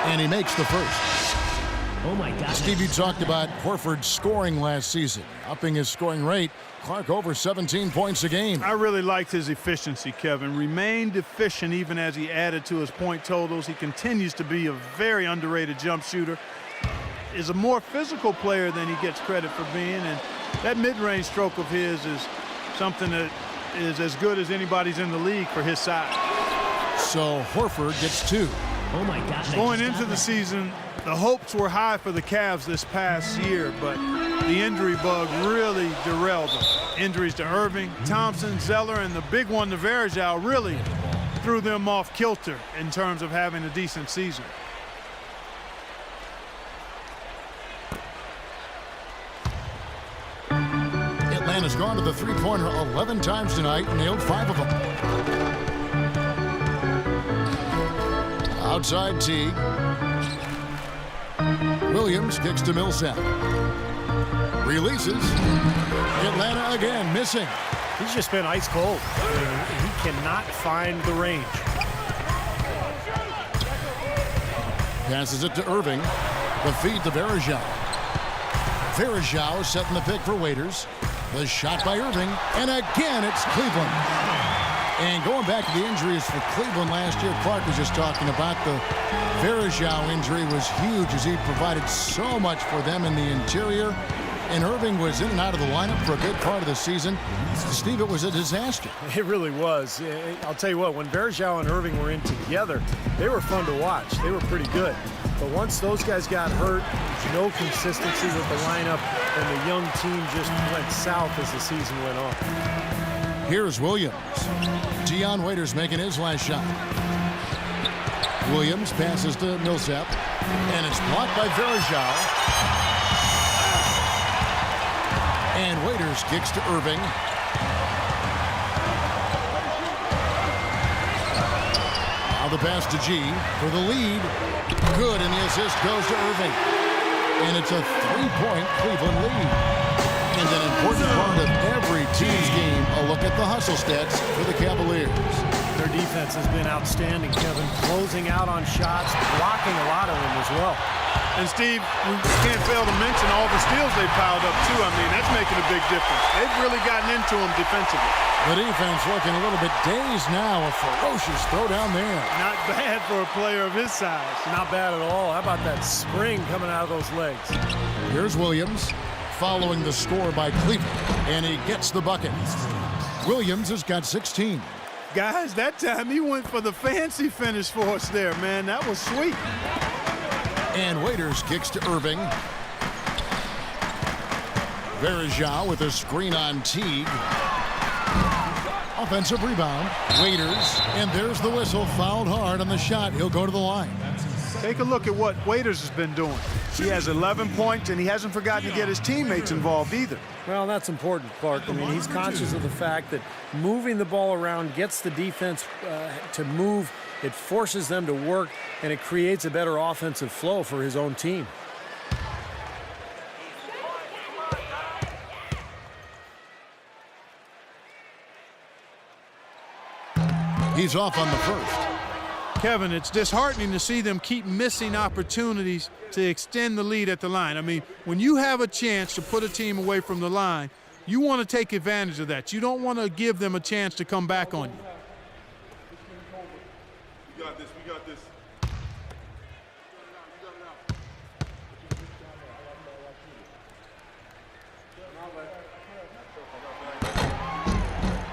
And he makes the first. Oh, my God. Steve, you talked about Horford scoring last season, upping his scoring rate. Clark over 17 points a game. I really liked his efficiency, Kevin. Remained efficient even as he added to his point totals. He continues to be a very underrated jump shooter. Is a more physical player than he gets credit for being, and that mid-range stroke of his is something that is as good as anybody's in the league for his size. So Horford gets 2. Oh, my God. Going into the season, the hopes were high for the Cavs this past year, but the injury bug really derailed them. Injuries to Irving, Thompson, Zeller, and the big one to Varejao really threw them off kilter in terms of having a decent season. Atlanta's gone to the three-pointer 11 times tonight, nailed 5 of them. Outside Teague. Williams kicks to Millsap. Releases. Atlanta again missing. He's just been ice cold. I mean, he cannot find the range. Passes it to Irving. The feed to Varejao. Varejao setting the pick for Waiters. The shot by Irving. And again, it's Cleveland. And going back to the injuries for Cleveland last year, Clark was just talking about the Varejao injury was huge as he provided so much for them in the interior. And Irving was in and out of the lineup for a good part of the season. Steve, it was a disaster. It really was. I'll tell you what, when Verjao and Irving were in together, they were fun to watch. They were pretty good. But once those guys got hurt, there's no consistency with the lineup, and the young team just went south as the season went on. Here's Williams. Dion Waiters making his last shot. Williams passes to Millsap, and it's blocked by Verjao. And Waiters kicks to Irving. Now the pass to G for the lead. Good, and the assist goes to Irving. And it's a 3-point Cleveland lead. And an important part of every team's game, a look at the hustle stats for the Cavaliers. Their defense has been outstanding, Kevin. Closing out on shots, blocking a lot of them as well. And Steve, we can't fail to mention all the steals they piled up too. I mean, that's making a big difference. They've really gotten into them defensively. The defense looking a little bit dazed now. A ferocious throw down there. Not bad for a player of his size. Not bad at all. How about that spring coming out of those legs? Here's Williams following the score by Cleveland, and he gets the bucket. Williams has got 16. Guys, that time he went for the fancy finish for us there, man. That was sweet. And Waiters kicks to Irving. Verjao with a screen on Teague. Offensive rebound. Waiters, and there's the whistle. Fouled hard on the shot. He'll go to the line. Take a look at what Waiters has been doing. He has 11 points, and he hasn't forgotten to get his teammates involved either. Well, that's important, Clark. I mean, he's conscious of the fact that moving the ball around gets the defense to move. It forces them to work, and it creates a better offensive flow for his own team. He's off on the first. Kevin, it's disheartening to see them keep missing opportunities to extend the lead at the line. I mean, when you have a chance to put a team away from the line, you want to take advantage of that. You don't want to give them a chance to come back on you. We got this. We got this.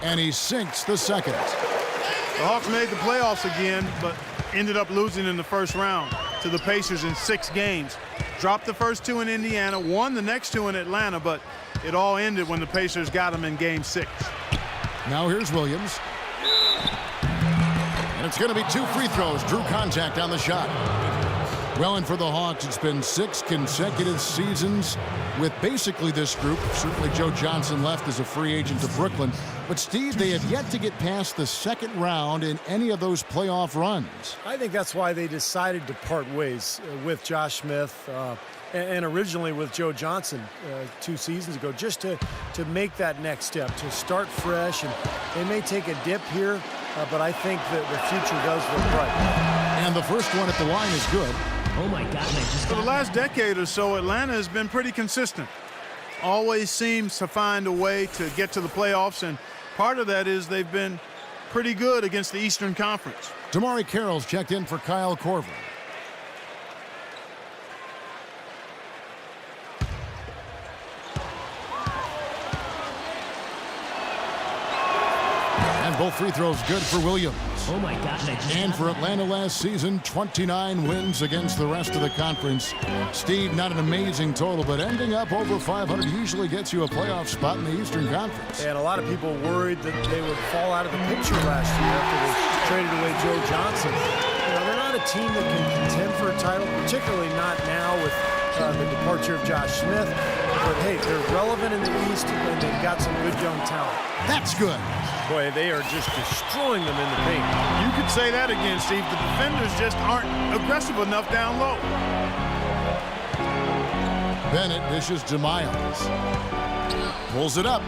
And he sinks the second. The Hawks made the playoffs again, but ended up losing in the first round to the Pacers in 6 games. Dropped the first 2 in Indiana, won the next 2 in Atlanta, but it all ended when the Pacers got them in Game 6. Now here's Williams. And it's going to be 2 free throws. Drew contact on the shot. Well, and for the Hawks, it's been 6 consecutive seasons with basically this group. Certainly Joe Johnson left as a free agent to Brooklyn. But, Steve, they have yet to get past the second round in any of those playoff runs. I think that's why they decided to part ways with Josh Smith and originally with Joe Johnson 2 seasons ago, just to make that next step, to start fresh. And they may take a dip here, but I think that the future does look bright. And the first one at the line is good. Oh my God, I just For the last decade or so, Atlanta has been pretty consistent. Always seems to find a way to get to the playoffs, and part of that is they've been pretty good against the Eastern Conference. Damari Carroll's checked in for Kyle Korver. And both free throws good for Williams. Oh my God, I just And for Atlanta last season, 29 wins against the rest of the conference. Steve, not an amazing total, but ending up over 500 usually gets you a playoff spot in the Eastern Conference. And a lot of people worried that they would fall out of the picture last year after they traded away Joe Johnson. You know, they're not a team that can contend for a title, particularly not now with the departure of Josh Smith. But hey, they're relevant in the East, and they've got some good young talent. That's good. Boy, they are just destroying them in the paint. You could say that again, Steve. The defenders just aren't aggressive enough down low. Bennett dishes to Miles. Pulls it up.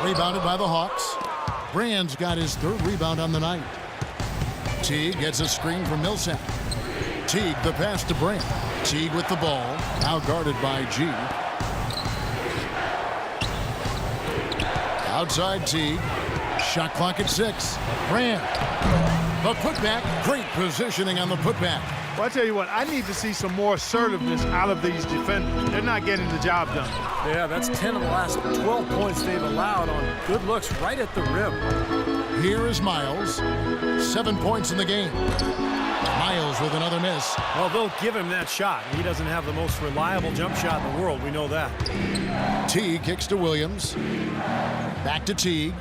Rebounded by the Hawks. Brand's got his 3rd rebound on the night. Teague gets a screen from Millsap. Teague the pass to Brand. Teague with the ball. Now guarded by G. Outside Teague. Shot clock at 6. Brand. The putback. Great positioning on the putback. Well, I tell you what, I need to see some more assertiveness out of these defenders. They're not getting the job done. Yeah, that's 10 of the last 12 points they've allowed on good looks right at the rim. Here is Miles. 7 points in the game. Miles with another miss. Well, they'll give him that shot. He doesn't have the most reliable jump shot in the world. We know that. Teague kicks to Williams. Back to Teague.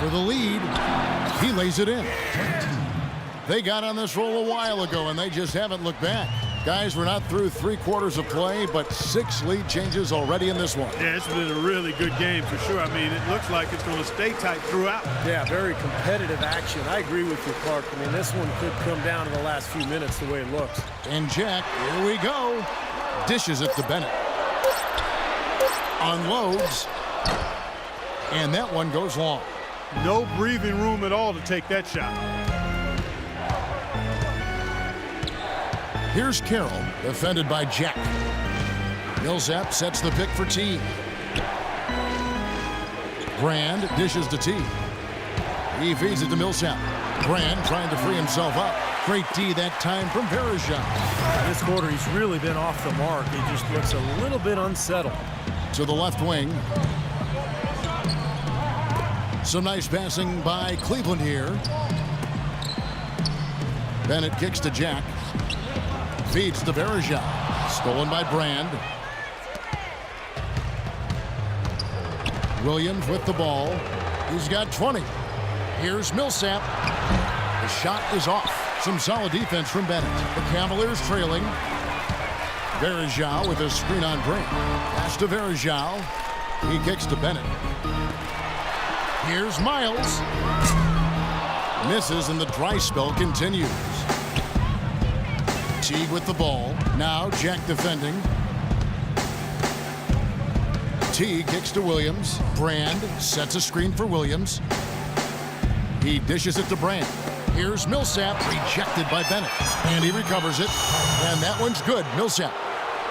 For the lead, he lays it in. They got on this roll a while ago, and they just haven't looked back. Guys, we're not through 3 quarters of play, but 6 lead changes already in this one. Yeah, it's been a really good game for sure. I mean, it looks like it's going to stay tight throughout. Yeah, very competitive action. I agree with you, Clark. I mean, this one could come down to the last few minutes the way it looks. And Jack, here we go. Dishes it to Bennett. Unloads. And that one goes long. No breathing room at all to take that shot. Here's Carroll, defended by Jack. Millsap sets the pick for Teague. Brand dishes to Teague. He feeds it to Millsap. Brand trying to free himself up. Great D that time from Verija. This quarter, he's really been off the mark. He just looks a little bit unsettled. To the left wing. Some nice passing by Cleveland here. Bennett kicks to Jack. Feeds to Verija. Stolen by Brand. Williams with the ball. He's got 20. Here's Millsap. The shot is off. Some solid defense from Bennett. The Cavaliers trailing. Verija with a screen on Brand. Pass to Verija. He kicks to Bennett. Here's Miles. Misses and the dry spell continues. Teague with the ball. Now Jack defending. Teague kicks to Williams. Brand sets a screen for Williams. He dishes it to Brand. Here's Millsap, rejected by Bennett. And he recovers it. And that one's good. Millsap.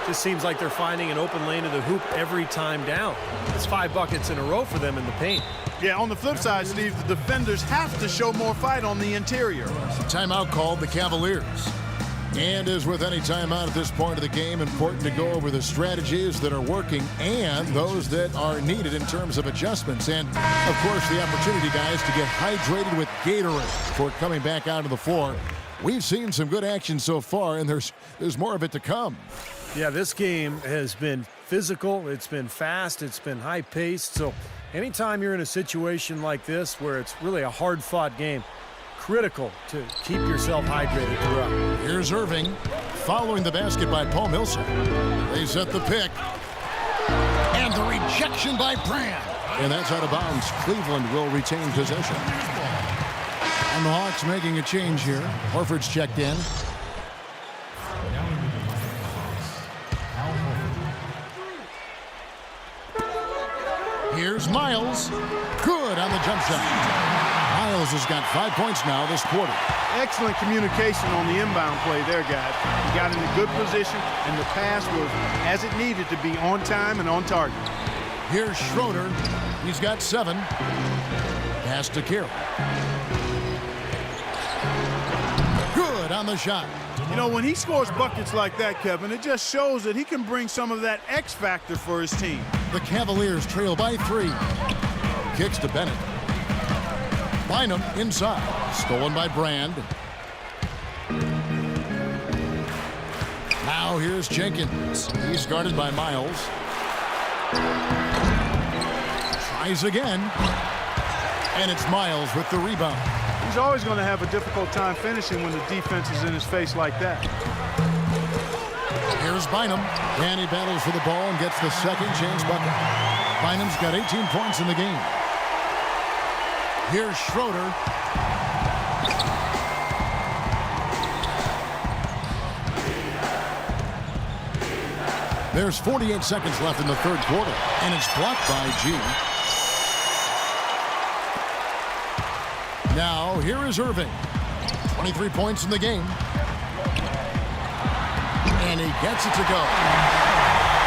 Just seems like they're finding an open lane to the hoop every time down. It's 5 buckets in a row for them in the paint. Yeah, on the flip side, Steve, the defenders have to show more fight on the interior. Timeout called the Cavaliers. And as with any timeout at this point of the game, important to go over the strategies that are working and those that are needed in terms of adjustments. And, of course, the opportunity, guys, to get hydrated with Gatorade before coming back out of the floor. We've seen some good action so far, and there's more of it to come. Yeah, this game has been physical. It's been fast. It's been high-paced. So anytime you're in a situation like this where it's really a hard-fought game, critical to keep yourself hydrated throughout. Here's Irving following the basket by Paul Millsap. They set the pick. And the rejection by Brand. And that's out of bounds. Cleveland will retain possession. And the Hawks making a change here. Horford's checked in. Here's Miles. Good on the jump shot. Miles has got 5 points now this quarter. Excellent communication on the inbound play there, guys. He got in a good position, and the pass was as it needed to be, on time and on target. Here's Schroeder. He's got 7. Pass to Carroll. Good on the shot. You know, when he scores buckets like that, Kevin, it just shows that he can bring some of that X factor for his team. The Cavaliers trail by 3. Kicks to Bennett. Bynum inside. Stolen by Brand. Now here's Jenkins. He's guarded by Miles. Tries again. And it's Miles with the rebound. He's always going to have a difficult time finishing when the defense is in his face like that. Here's Bynum. And he battles for the ball and gets the second chance bucket. Bynum's got 18 points in the game. Here's Schroeder. There's 48 seconds left in the third quarter, and it's blocked by G. Now, here is Irving. 23 points in the game. And he gets it to go.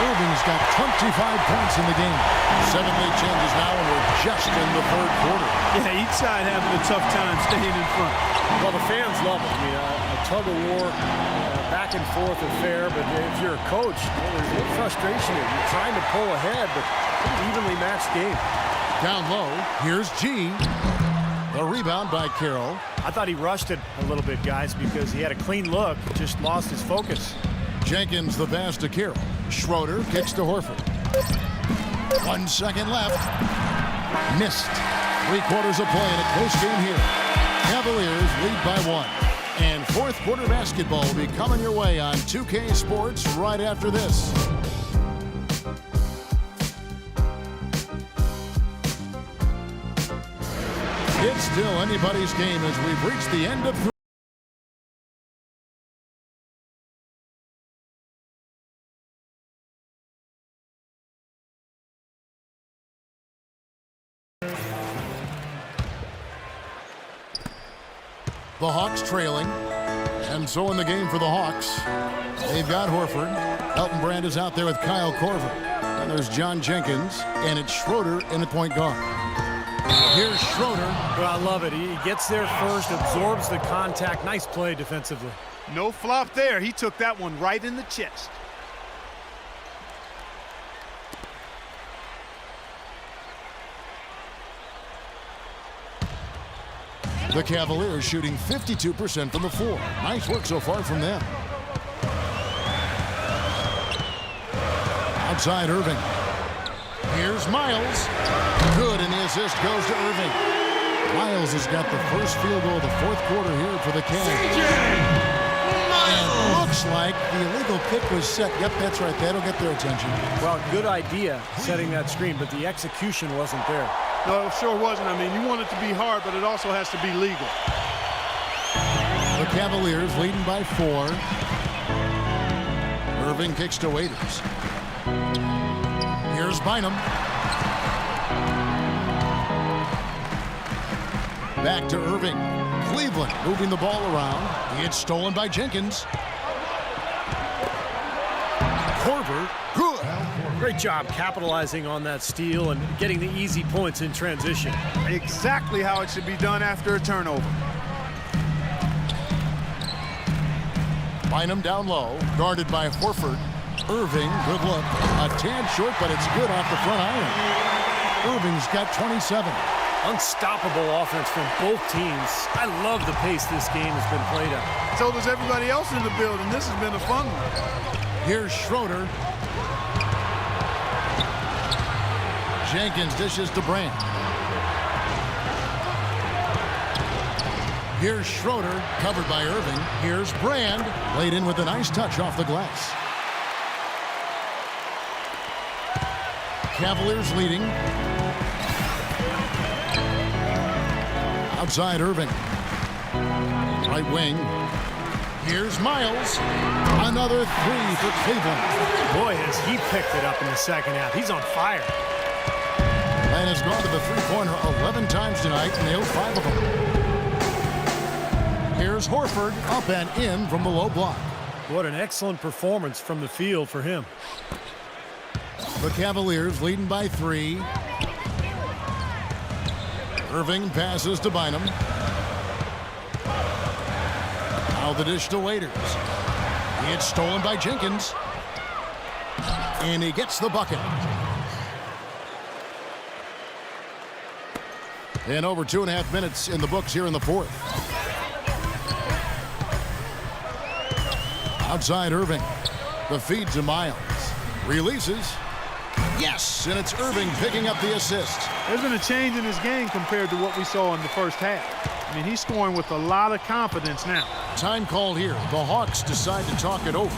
Irving's got 25 points in the game. 7 lead changes now, and we're just in the third quarter. Yeah, each side having a tough time staying in front. fans love it. I mean, a tug of war, back and forth affair. But if you're a coach, there's a little frustration here. You're trying to pull ahead, but pretty evenly matched game. Down low, here's G. The rebound by Carroll. I thought he rushed it a little bit, guys, because he had a clean look, just lost his focus. Jenkins the pass to Carroll. Schroeder kicks to Horford. 1 second left. Missed. 3/4 of play in a close game here. Cavaliers lead by 1. And fourth quarter basketball will be coming your way on 2K Sports right after this. It's still anybody's game as we've reached the end of 3. The Hawks trailing, and so in the game for the Hawks, they've got Horford. Elton Brand is out there with Kyle Korver. And there's John Jenkins, and it's Schroeder in the point guard. Here's Schroeder. Well, I love it. He gets there first, absorbs the contact. Nice play defensively. No flop there. He took that one right in the chest. The Cavaliers shooting 52% from the floor. Nice work so far from them. Outside Irving. Here's Miles. Good, and the assist goes to Irving. Miles has got the first field goal of the fourth quarter here for the Cavs. And looks like the illegal kick was set. Yep, that's right. That'll get their attention. Well, good idea setting that screen, but the execution wasn't there. No, it sure wasn't. I mean, you want it to be hard, but it also has to be legal. The Cavaliers leading by 4. Irving kicks to Waiters. Here's Bynum. Back to Irving. Cleveland moving the ball around. It's stolen by Jenkins. Korver, good. Great job capitalizing on that steal and getting the easy points in transition. Exactly how it should be done after a turnover. Bynum down low, guarded by Horford. Irving, good look. A tad short, but it's good off the front iron. Irving's got 27. Unstoppable offense from both teams. I love the pace this game has been played at. So does everybody else in the building. This has been a fun one. Here's Schroeder. Jenkins dishes to Brand. Here's Schroeder, covered by Irving. Here's Brand, laid in with a nice touch off the glass. Cavaliers leading. Outside Irving. Right wing. Here's Miles. Another 3 for Cleveland. Boy, has he picked it up in the second half. He's on fire. And has gone to the three-pointer 11 times tonight, nailed 5 of them. Here's Horford, up and in from the low block. What an excellent performance from the field for him. The Cavaliers leading by 3. Irving passes to Bynum. Now the dish to Waiters. It's stolen by Jenkins. And he gets the bucket. And over 2.5 minutes in the books here in the fourth. Outside Irving. The feed to Miles. Releases. Yes, and it's Irving picking up the assist. There's been a change in his game compared to what we saw in the first half. I mean, he's scoring with a lot of confidence now. Time called here. The Hawks decide to talk it over.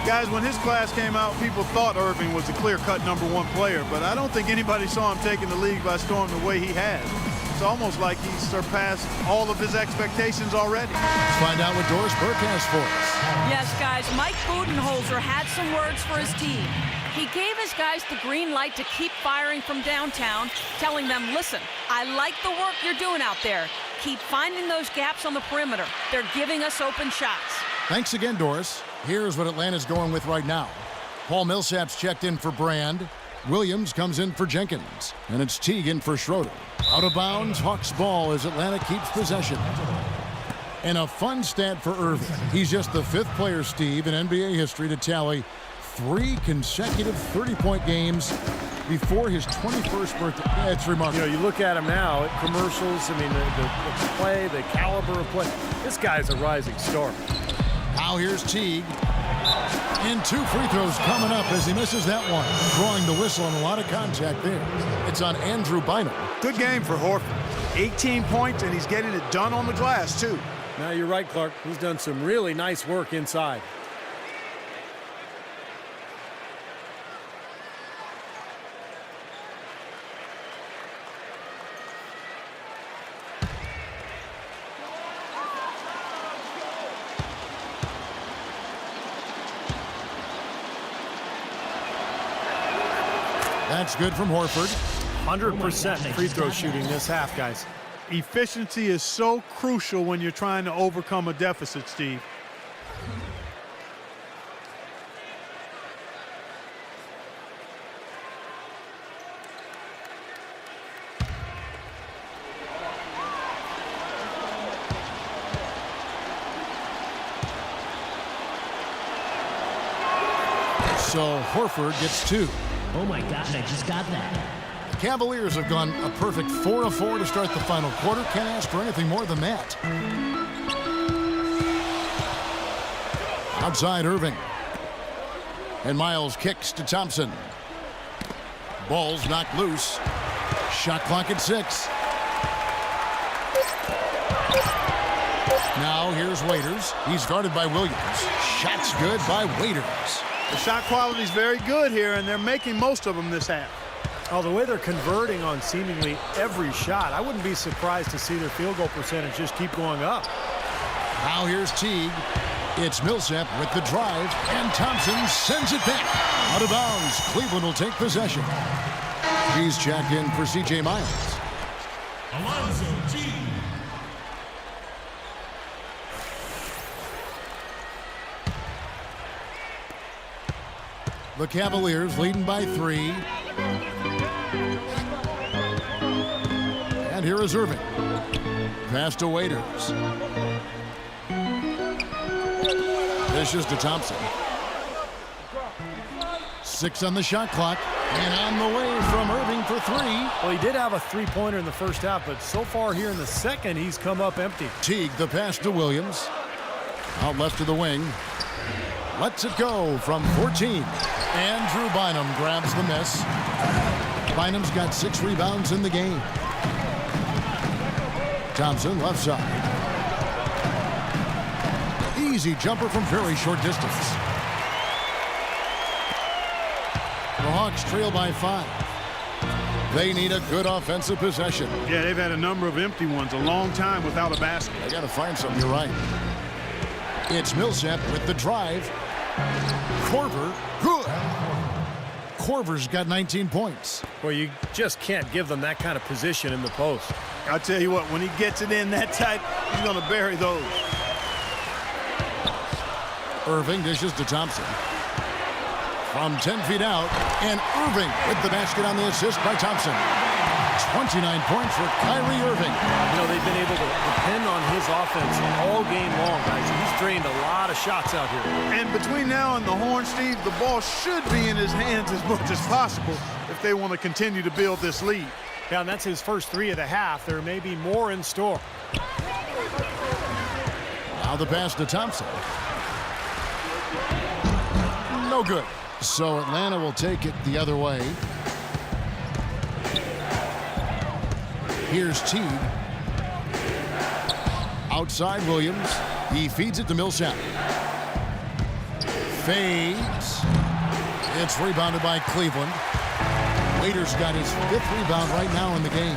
Guys, when his class came out, people thought Irving was the clear-cut #1 player, but I don't think anybody saw him taking the league by storm the way he has. It's almost like he's surpassed all of his expectations already. Let's find out what Doris Burke has for us. Yes, guys, Mike Budenholzer had some words for his team. He gave his guys the green light to keep firing from downtown, telling them, listen, I like the work you're doing out there. Keep finding those gaps on the perimeter. They're giving us open shots. Thanks again, Doris. Here's what Atlanta's going with right now. Paul Millsap's checked in for Brand. Williams comes in for Jenkins. And it's Teague in for Schroeder. Out of bounds, Hawks ball as Atlanta keeps possession. And a fun stat for Irving. He's just the 5th player, Steve, in NBA history to tally 3 consecutive 30-point games before his 21st birthday. That's remarkable. You know, you look at him now at commercials. I mean, the play, the caliber of play. This guy's a rising star. Now here's Teague. And 2 free throws coming up as he misses that one. Drawing the whistle and a lot of contact there. It's on Andrew Bynum. Good game for Horford. 18 points, and he's getting it done on the glass, too. Now, you're right, Clark. He's done some really nice work inside. That's good from Horford. 100% free throw shooting this half, guys. Efficiency is so crucial when you're trying to overcome a deficit, Steve. So Horford gets 2. Oh my God, I just got that. The Cavaliers have gone a perfect 4 of 4 to start the final quarter. Can't ask for anything more than that. Outside Irving. And Miles kicks to Thompson. Ball's knocked loose. Shot clock at 6. Now here's Waiters. He's guarded by Williams. Shot's good by Waiters. The shot quality is very good here, and they're making most of them this half. Oh, the way they're converting on seemingly every shot, I wouldn't be surprised to see their field goal percentage just keep going up. Now here's Teague. It's Millsap with the drive, and Thompson sends it back. Out of bounds. Cleveland will take possession. He's checked in for C.J. Miles. Alonzo G. The Cavaliers leading by 3. And here is Irving. Pass to Waiters. This is to Thompson. 6 on the shot clock. And on the way from Irving for 3. Well, he did have a three-pointer in the first half, but so far here in the second, he's come up empty. Teague, the pass to Williams. Out left to the wing. Lets it go from 14. Andrew Bynum grabs the miss. Bynum's got 6 rebounds in the game. Thompson left side. Easy jumper from very short distance. The Hawks trail by 5. They need a good offensive possession. Yeah, they've had a number of empty ones, a long time without a basket. They got to find something. You're right. It's Millsap with the drive. Korver, good. Korver's got 19 points. Well, you just can't give them that kind of position in the post. I'll tell you what, when he gets it in that tight, he's going to bury those. Irving dishes to Thompson. From 10 feet out, and Irving with the basket on the assist by Thompson. 29 points for Kyrie Irving. You know, they've been able to depend on his offense all game long, guys. He's drained a lot of shots out here. And between now and the horn, Steve, the ball should be in his hands as much as possible if they want to continue to build this lead. Yeah, and that's his first 3 of the half. There may be more in store. Now the pass to Thompson. No good. So Atlanta will take it the other way. Here's Teague. Outside Williams. He feeds it to Millsap. Fades. It's rebounded by Cleveland. Waiters got his 5th rebound right now in the game.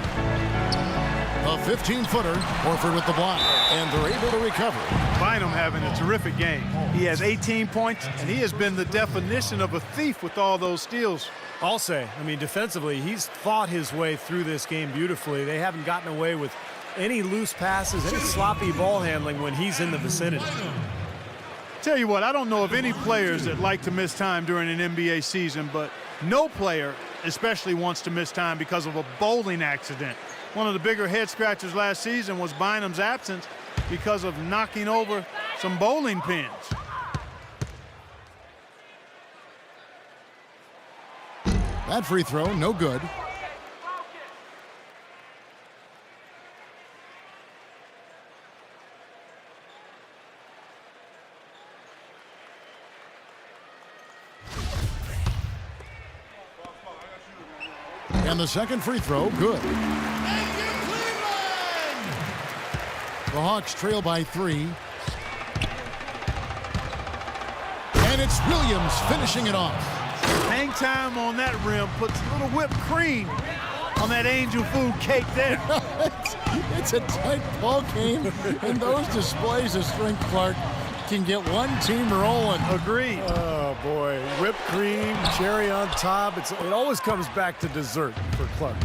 A 15-footer. Horford with the block. And they're able to recover. Bynum having a terrific game. He has 18 points, and he has been the definition of a thief with all those steals. I'll say, I mean, defensively, he's fought his way through this game beautifully. They haven't gotten away with any loose passes, any sloppy ball handling when he's in the vicinity. Tell you what, I don't know of any players that like to miss time during an NBA season, but no player especially wants to miss time because of a bowling accident. One of the bigger head scratchers last season was Bynum's absence, because of knocking over some bowling pins. That free throw, no good. And the second free throw, good. The Hawks trail by 3. And it's Williams finishing it off. Hang time on that rim puts a little whipped cream on that angel food cake there. It's a tight ball game, and those displays of strength, Clark, can get one team rolling. Agreed. Oh, boy. Whipped cream, cherry on top. It always comes back to dessert for Clark.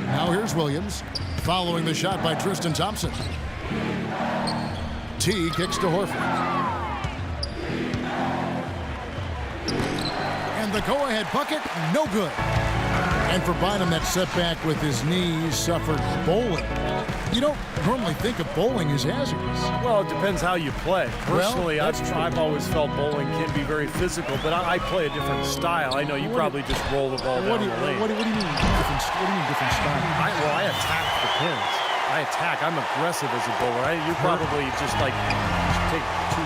Now here's Williams, following the shot by Tristan Thompson. T kicks to Horford. And the go-ahead bucket, no good. And for Bynum, that setback with his knees suffered bowling. You don't normally think of bowling as hazardous. Well, it depends how you play. Personally, Well, I've always felt bowling can be very physical, but I play a different style. I know you probably just roll the ball down the lane. What do you mean different style? I attack the pins. I attack. I'm aggressive as a bowler. You probably just take 2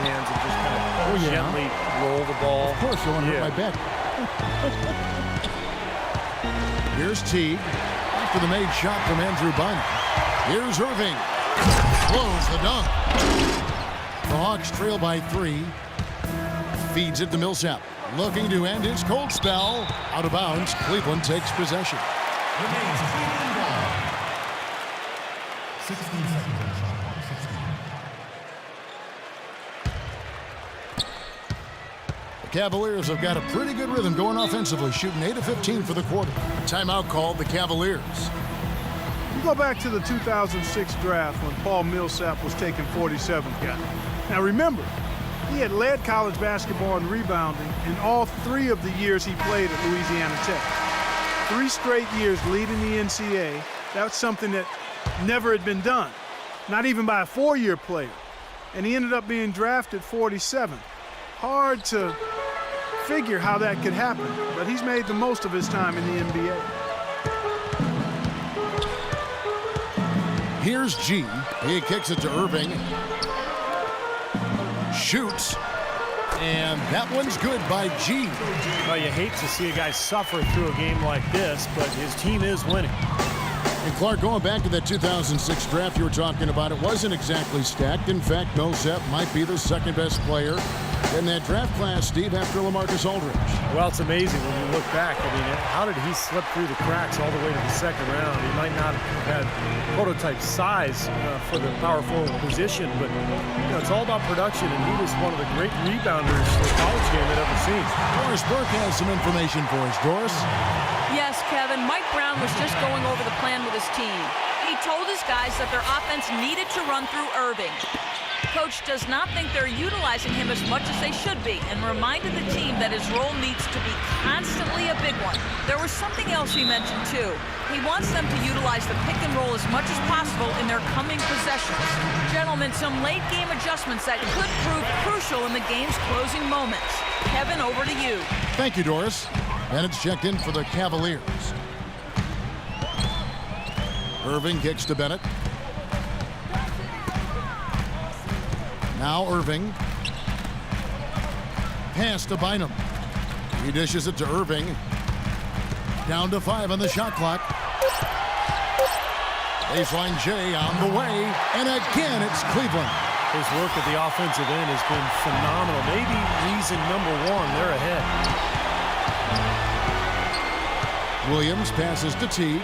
hands and just kind of gently roll the ball. Of course, you want to hit my back. Here's Teague after the made shot from Andrew Bynum. Here's Irving. Blows the dunk. The Hawks trail by 3. Feeds it to Millsap. Looking to end his cold spell. Out of bounds. Cleveland takes possession. Remains Cleveland ball. 16 seconds on shot clock. 16. The Cavaliers have got a pretty good rhythm going offensively, shooting 8 of 15 for the quarter. Timeout called the Cavaliers. You go back to the 2006 draft when Paul Millsap was taken 47th guy. Now remember, he had led college basketball in rebounding in all 3 of the years he played at Louisiana Tech. 3 straight years leading the NCAA. That's something that never had been done, not even by a 4-year player. And he ended up being drafted 47th. Hard to figure how that could happen, but he's made the most of his time in the NBA. Here's G. He kicks it to Irving. Shoots. And that one's good by G. Well, you hate to see a guy suffer through a game like this, but his team is winning. And Clark, going back to that 2006 draft you were talking about, it wasn't exactly stacked. In fact, Millsap might be the second best player in that draft class, Steve, after LaMarcus Aldridge. Well, it's amazing when you look back. I mean, how did he slip through the cracks all the way to the second round? He might not have had prototype size for the power forward position, but it's all about production, and he was one of the great rebounders the college game had ever seen. Doris Burke has some information for us. Doris? Yes, Kevin, Mike Brown was just going over the plan with his team. He told his guys that their offense needed to run through Irving. Coach does not think they're utilizing him as much as they should be, and reminded the team that his role needs to be constantly a big one. There was something else he mentioned too. He wants them to utilize the pick and roll as much as possible in their coming possessions. Gentlemen, some late game adjustments that could prove crucial in the game's closing moments. Kevin, over to you. Thank you, Doris. And it's checked in for the Cavaliers. Irving kicks to Bennett. Now Irving. Pass to Bynum. He dishes it to Irving. Down to 5 on the shot clock. Baseline J on the way. And again, it's Cleveland. His work at the offensive end has been phenomenal. Maybe reason number 1, they're ahead. Williams passes to Teague.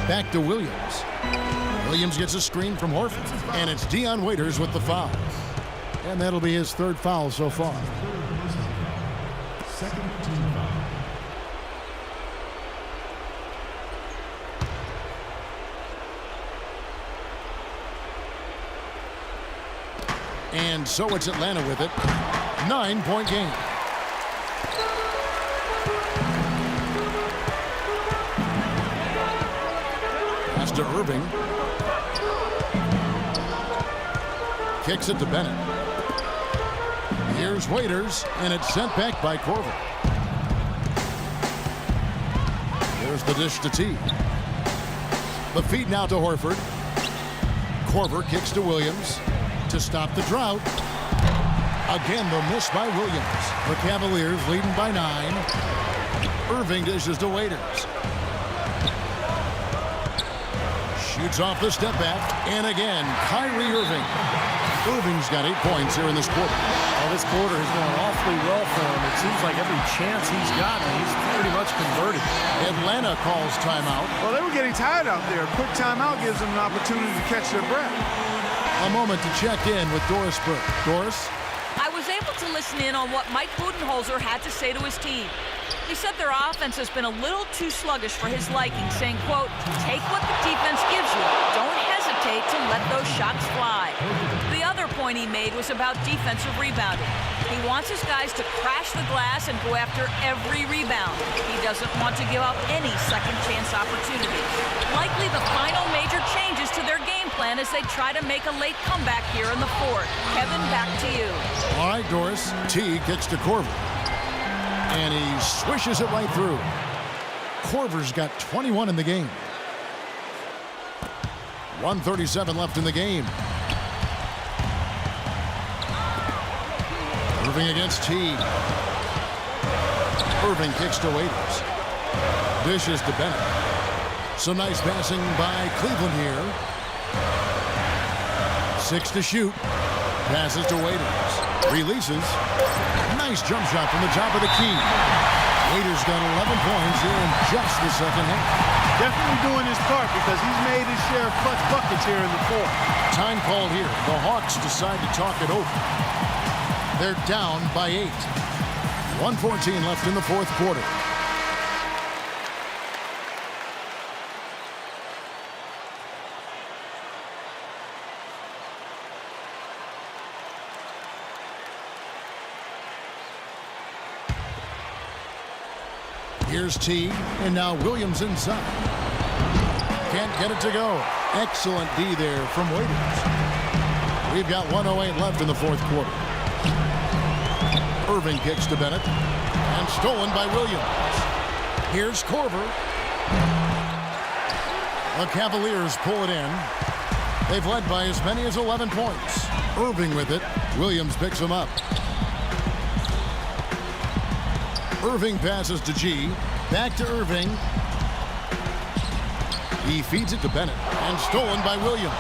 Back to Williams. Williams gets a screen from Horford. And it's Dion Waiters with the foul. And that'll be his 3rd foul so far. Second team foul. And so it's Atlanta with it. 9-point game. to Irving. Kicks it to Bennett. Here's Waiters, and it's sent back by Corver. There's the dish to T. The feed now to Horford. Corver kicks to Williams to stop the drought. Again, the miss by Williams. The Cavaliers leading by 9. Irving dishes to Waiters. Shoots off the step back. And again, Kyrie Irving. Irving's got 8 points here in this quarter. Well, this quarter has gone awfully well for him. It seems like every chance he's gotten, he's pretty much converted. Atlanta calls timeout. Well, they were getting tired out there. A quick timeout gives them an opportunity to catch their breath. A moment to check in with Doris Burke. Doris? I was able to listen in on what Mike Budenholzer had to say to his team. He said their offense has been a little too sluggish for his liking, saying, quote, take what the defense gives you. Don't hesitate to let those shots fly. The other point he made was about defensive rebounding. He wants his guys to crash the glass and go after every rebound. He doesn't want to give up any second chance opportunity. Likely the final major changes to their game plan as they try to make a late comeback here in the fourth. Kevin, back to you. All right, Doris. T kicks to Corver. And he swishes it right through. Corver's got 21 in the game. 1:37 left in the game. Irving against T. Irving kicks to Waiters. Dishes to Bennett. Some nice passing by Cleveland here. 6 to shoot. Passes to Waiters. Releases. Nice jump shot from the top of the key. Waiters got 11 points here in just the second half. Definitely doing his part because he's made his share of clutch buckets here in the fourth. Time called here. The Hawks decide to talk it over. They're down by 8. 1:14 left in the fourth quarter. Here's T, and now Williams inside. Can't get it to go. Excellent D there from Waiters. We've got 1:08 left in the fourth quarter. Irving kicks to Bennett, and stolen by Williams. Here's Corver. The Cavaliers pull it in. They've led by as many as 11 points. Irving with it. Williams picks him up. Irving passes to G. Back to Irving. He feeds it to Bennett. And stolen by Williams.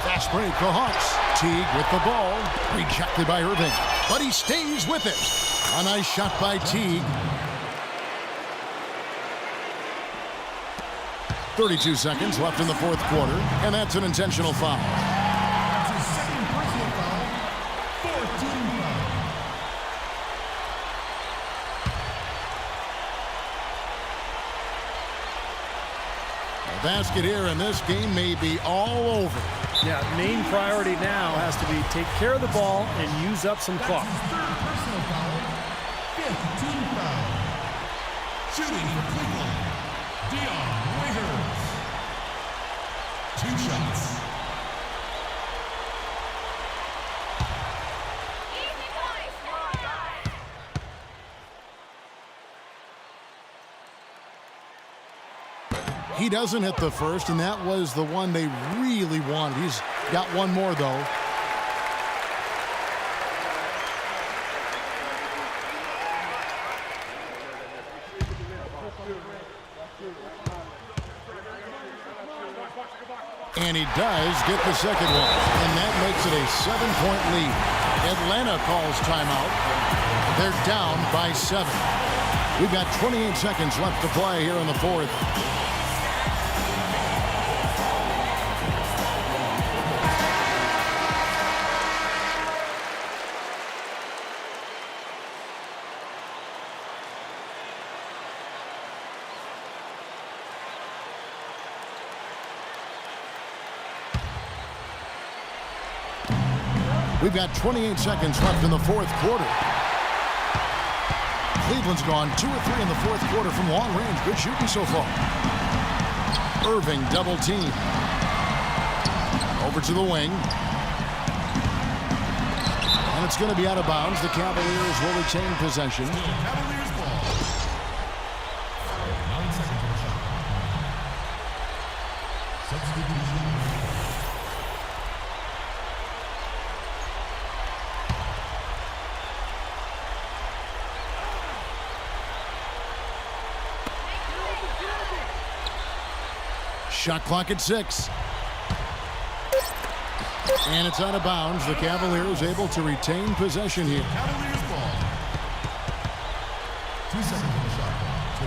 Fast break, the Hawks. Teague with the ball. Rejected by Irving. But he stays with it. A nice shot by Teague. 32 seconds left in the fourth quarter. And that's an intentional foul. That's his second personal foul. 14 foul. The basket here, and this game may be all over. Yeah, main priority now has to be take care of the ball and use up some clock. That's his third personal foul. 5th team foul. Shooting for Cleveland, Dion Waiters. 2 shots. He doesn't hit the first, and that was the one they really wanted. He's got one more, though. And he does get the second one, and that makes it a 7-point lead. Atlanta calls timeout. They're down by 7. We've got 28 seconds left to play here in the fourth. We've got 28 seconds left in the fourth quarter. Cleveland's gone 2 of 3 in the fourth quarter from long range. Good shooting so far. Irving double team. Over to the wing. And it's going to be out of bounds. The Cavaliers will retain possession. Cavaliers ball. 9 seconds on the shot. Substitution. Shot clock at 6. And it's out of bounds. The Cavaliers able to retain possession here. Cavaliers ball. 2 seconds on the shot clock.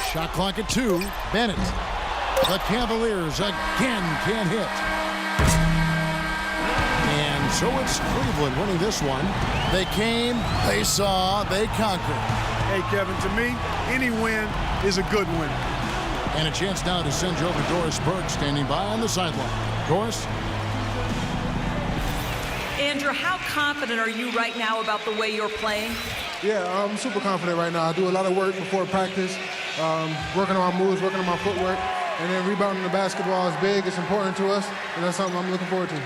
2. Shot clock at 2. Bennett. The Cavaliers again can't hit. And so it's Cleveland winning this one. They came, they saw, they conquered. Hey, Kevin, to me, any win is a good win. And a chance now to send you over Doris Burke standing by on the sideline. Doris? Andrew, how confident are you right now about the way you're playing? Yeah, I'm super confident right now. I do a lot of work before practice, working on my moves, working on my footwork, and then rebounding the basketball is big. It's important to us, and that's something I'm looking forward to.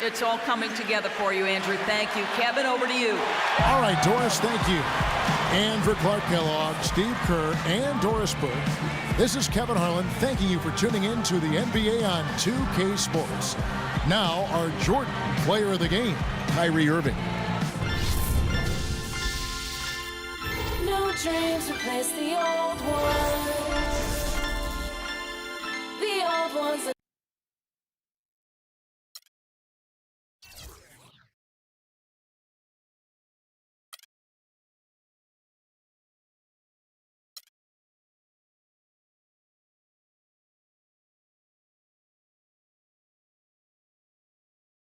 It's all coming together for you, Andrew. Thank you. Kevin, over to you. All right, Doris, thank you. And for Clark Kellogg, Steve Kerr, and Doris Burke, this is Kevin Harlan thanking you for tuning in to the NBA on 2K Sports. Now, our Jordan Player of the Game, Kyrie Irving. No dreams replace the old ones. The old ones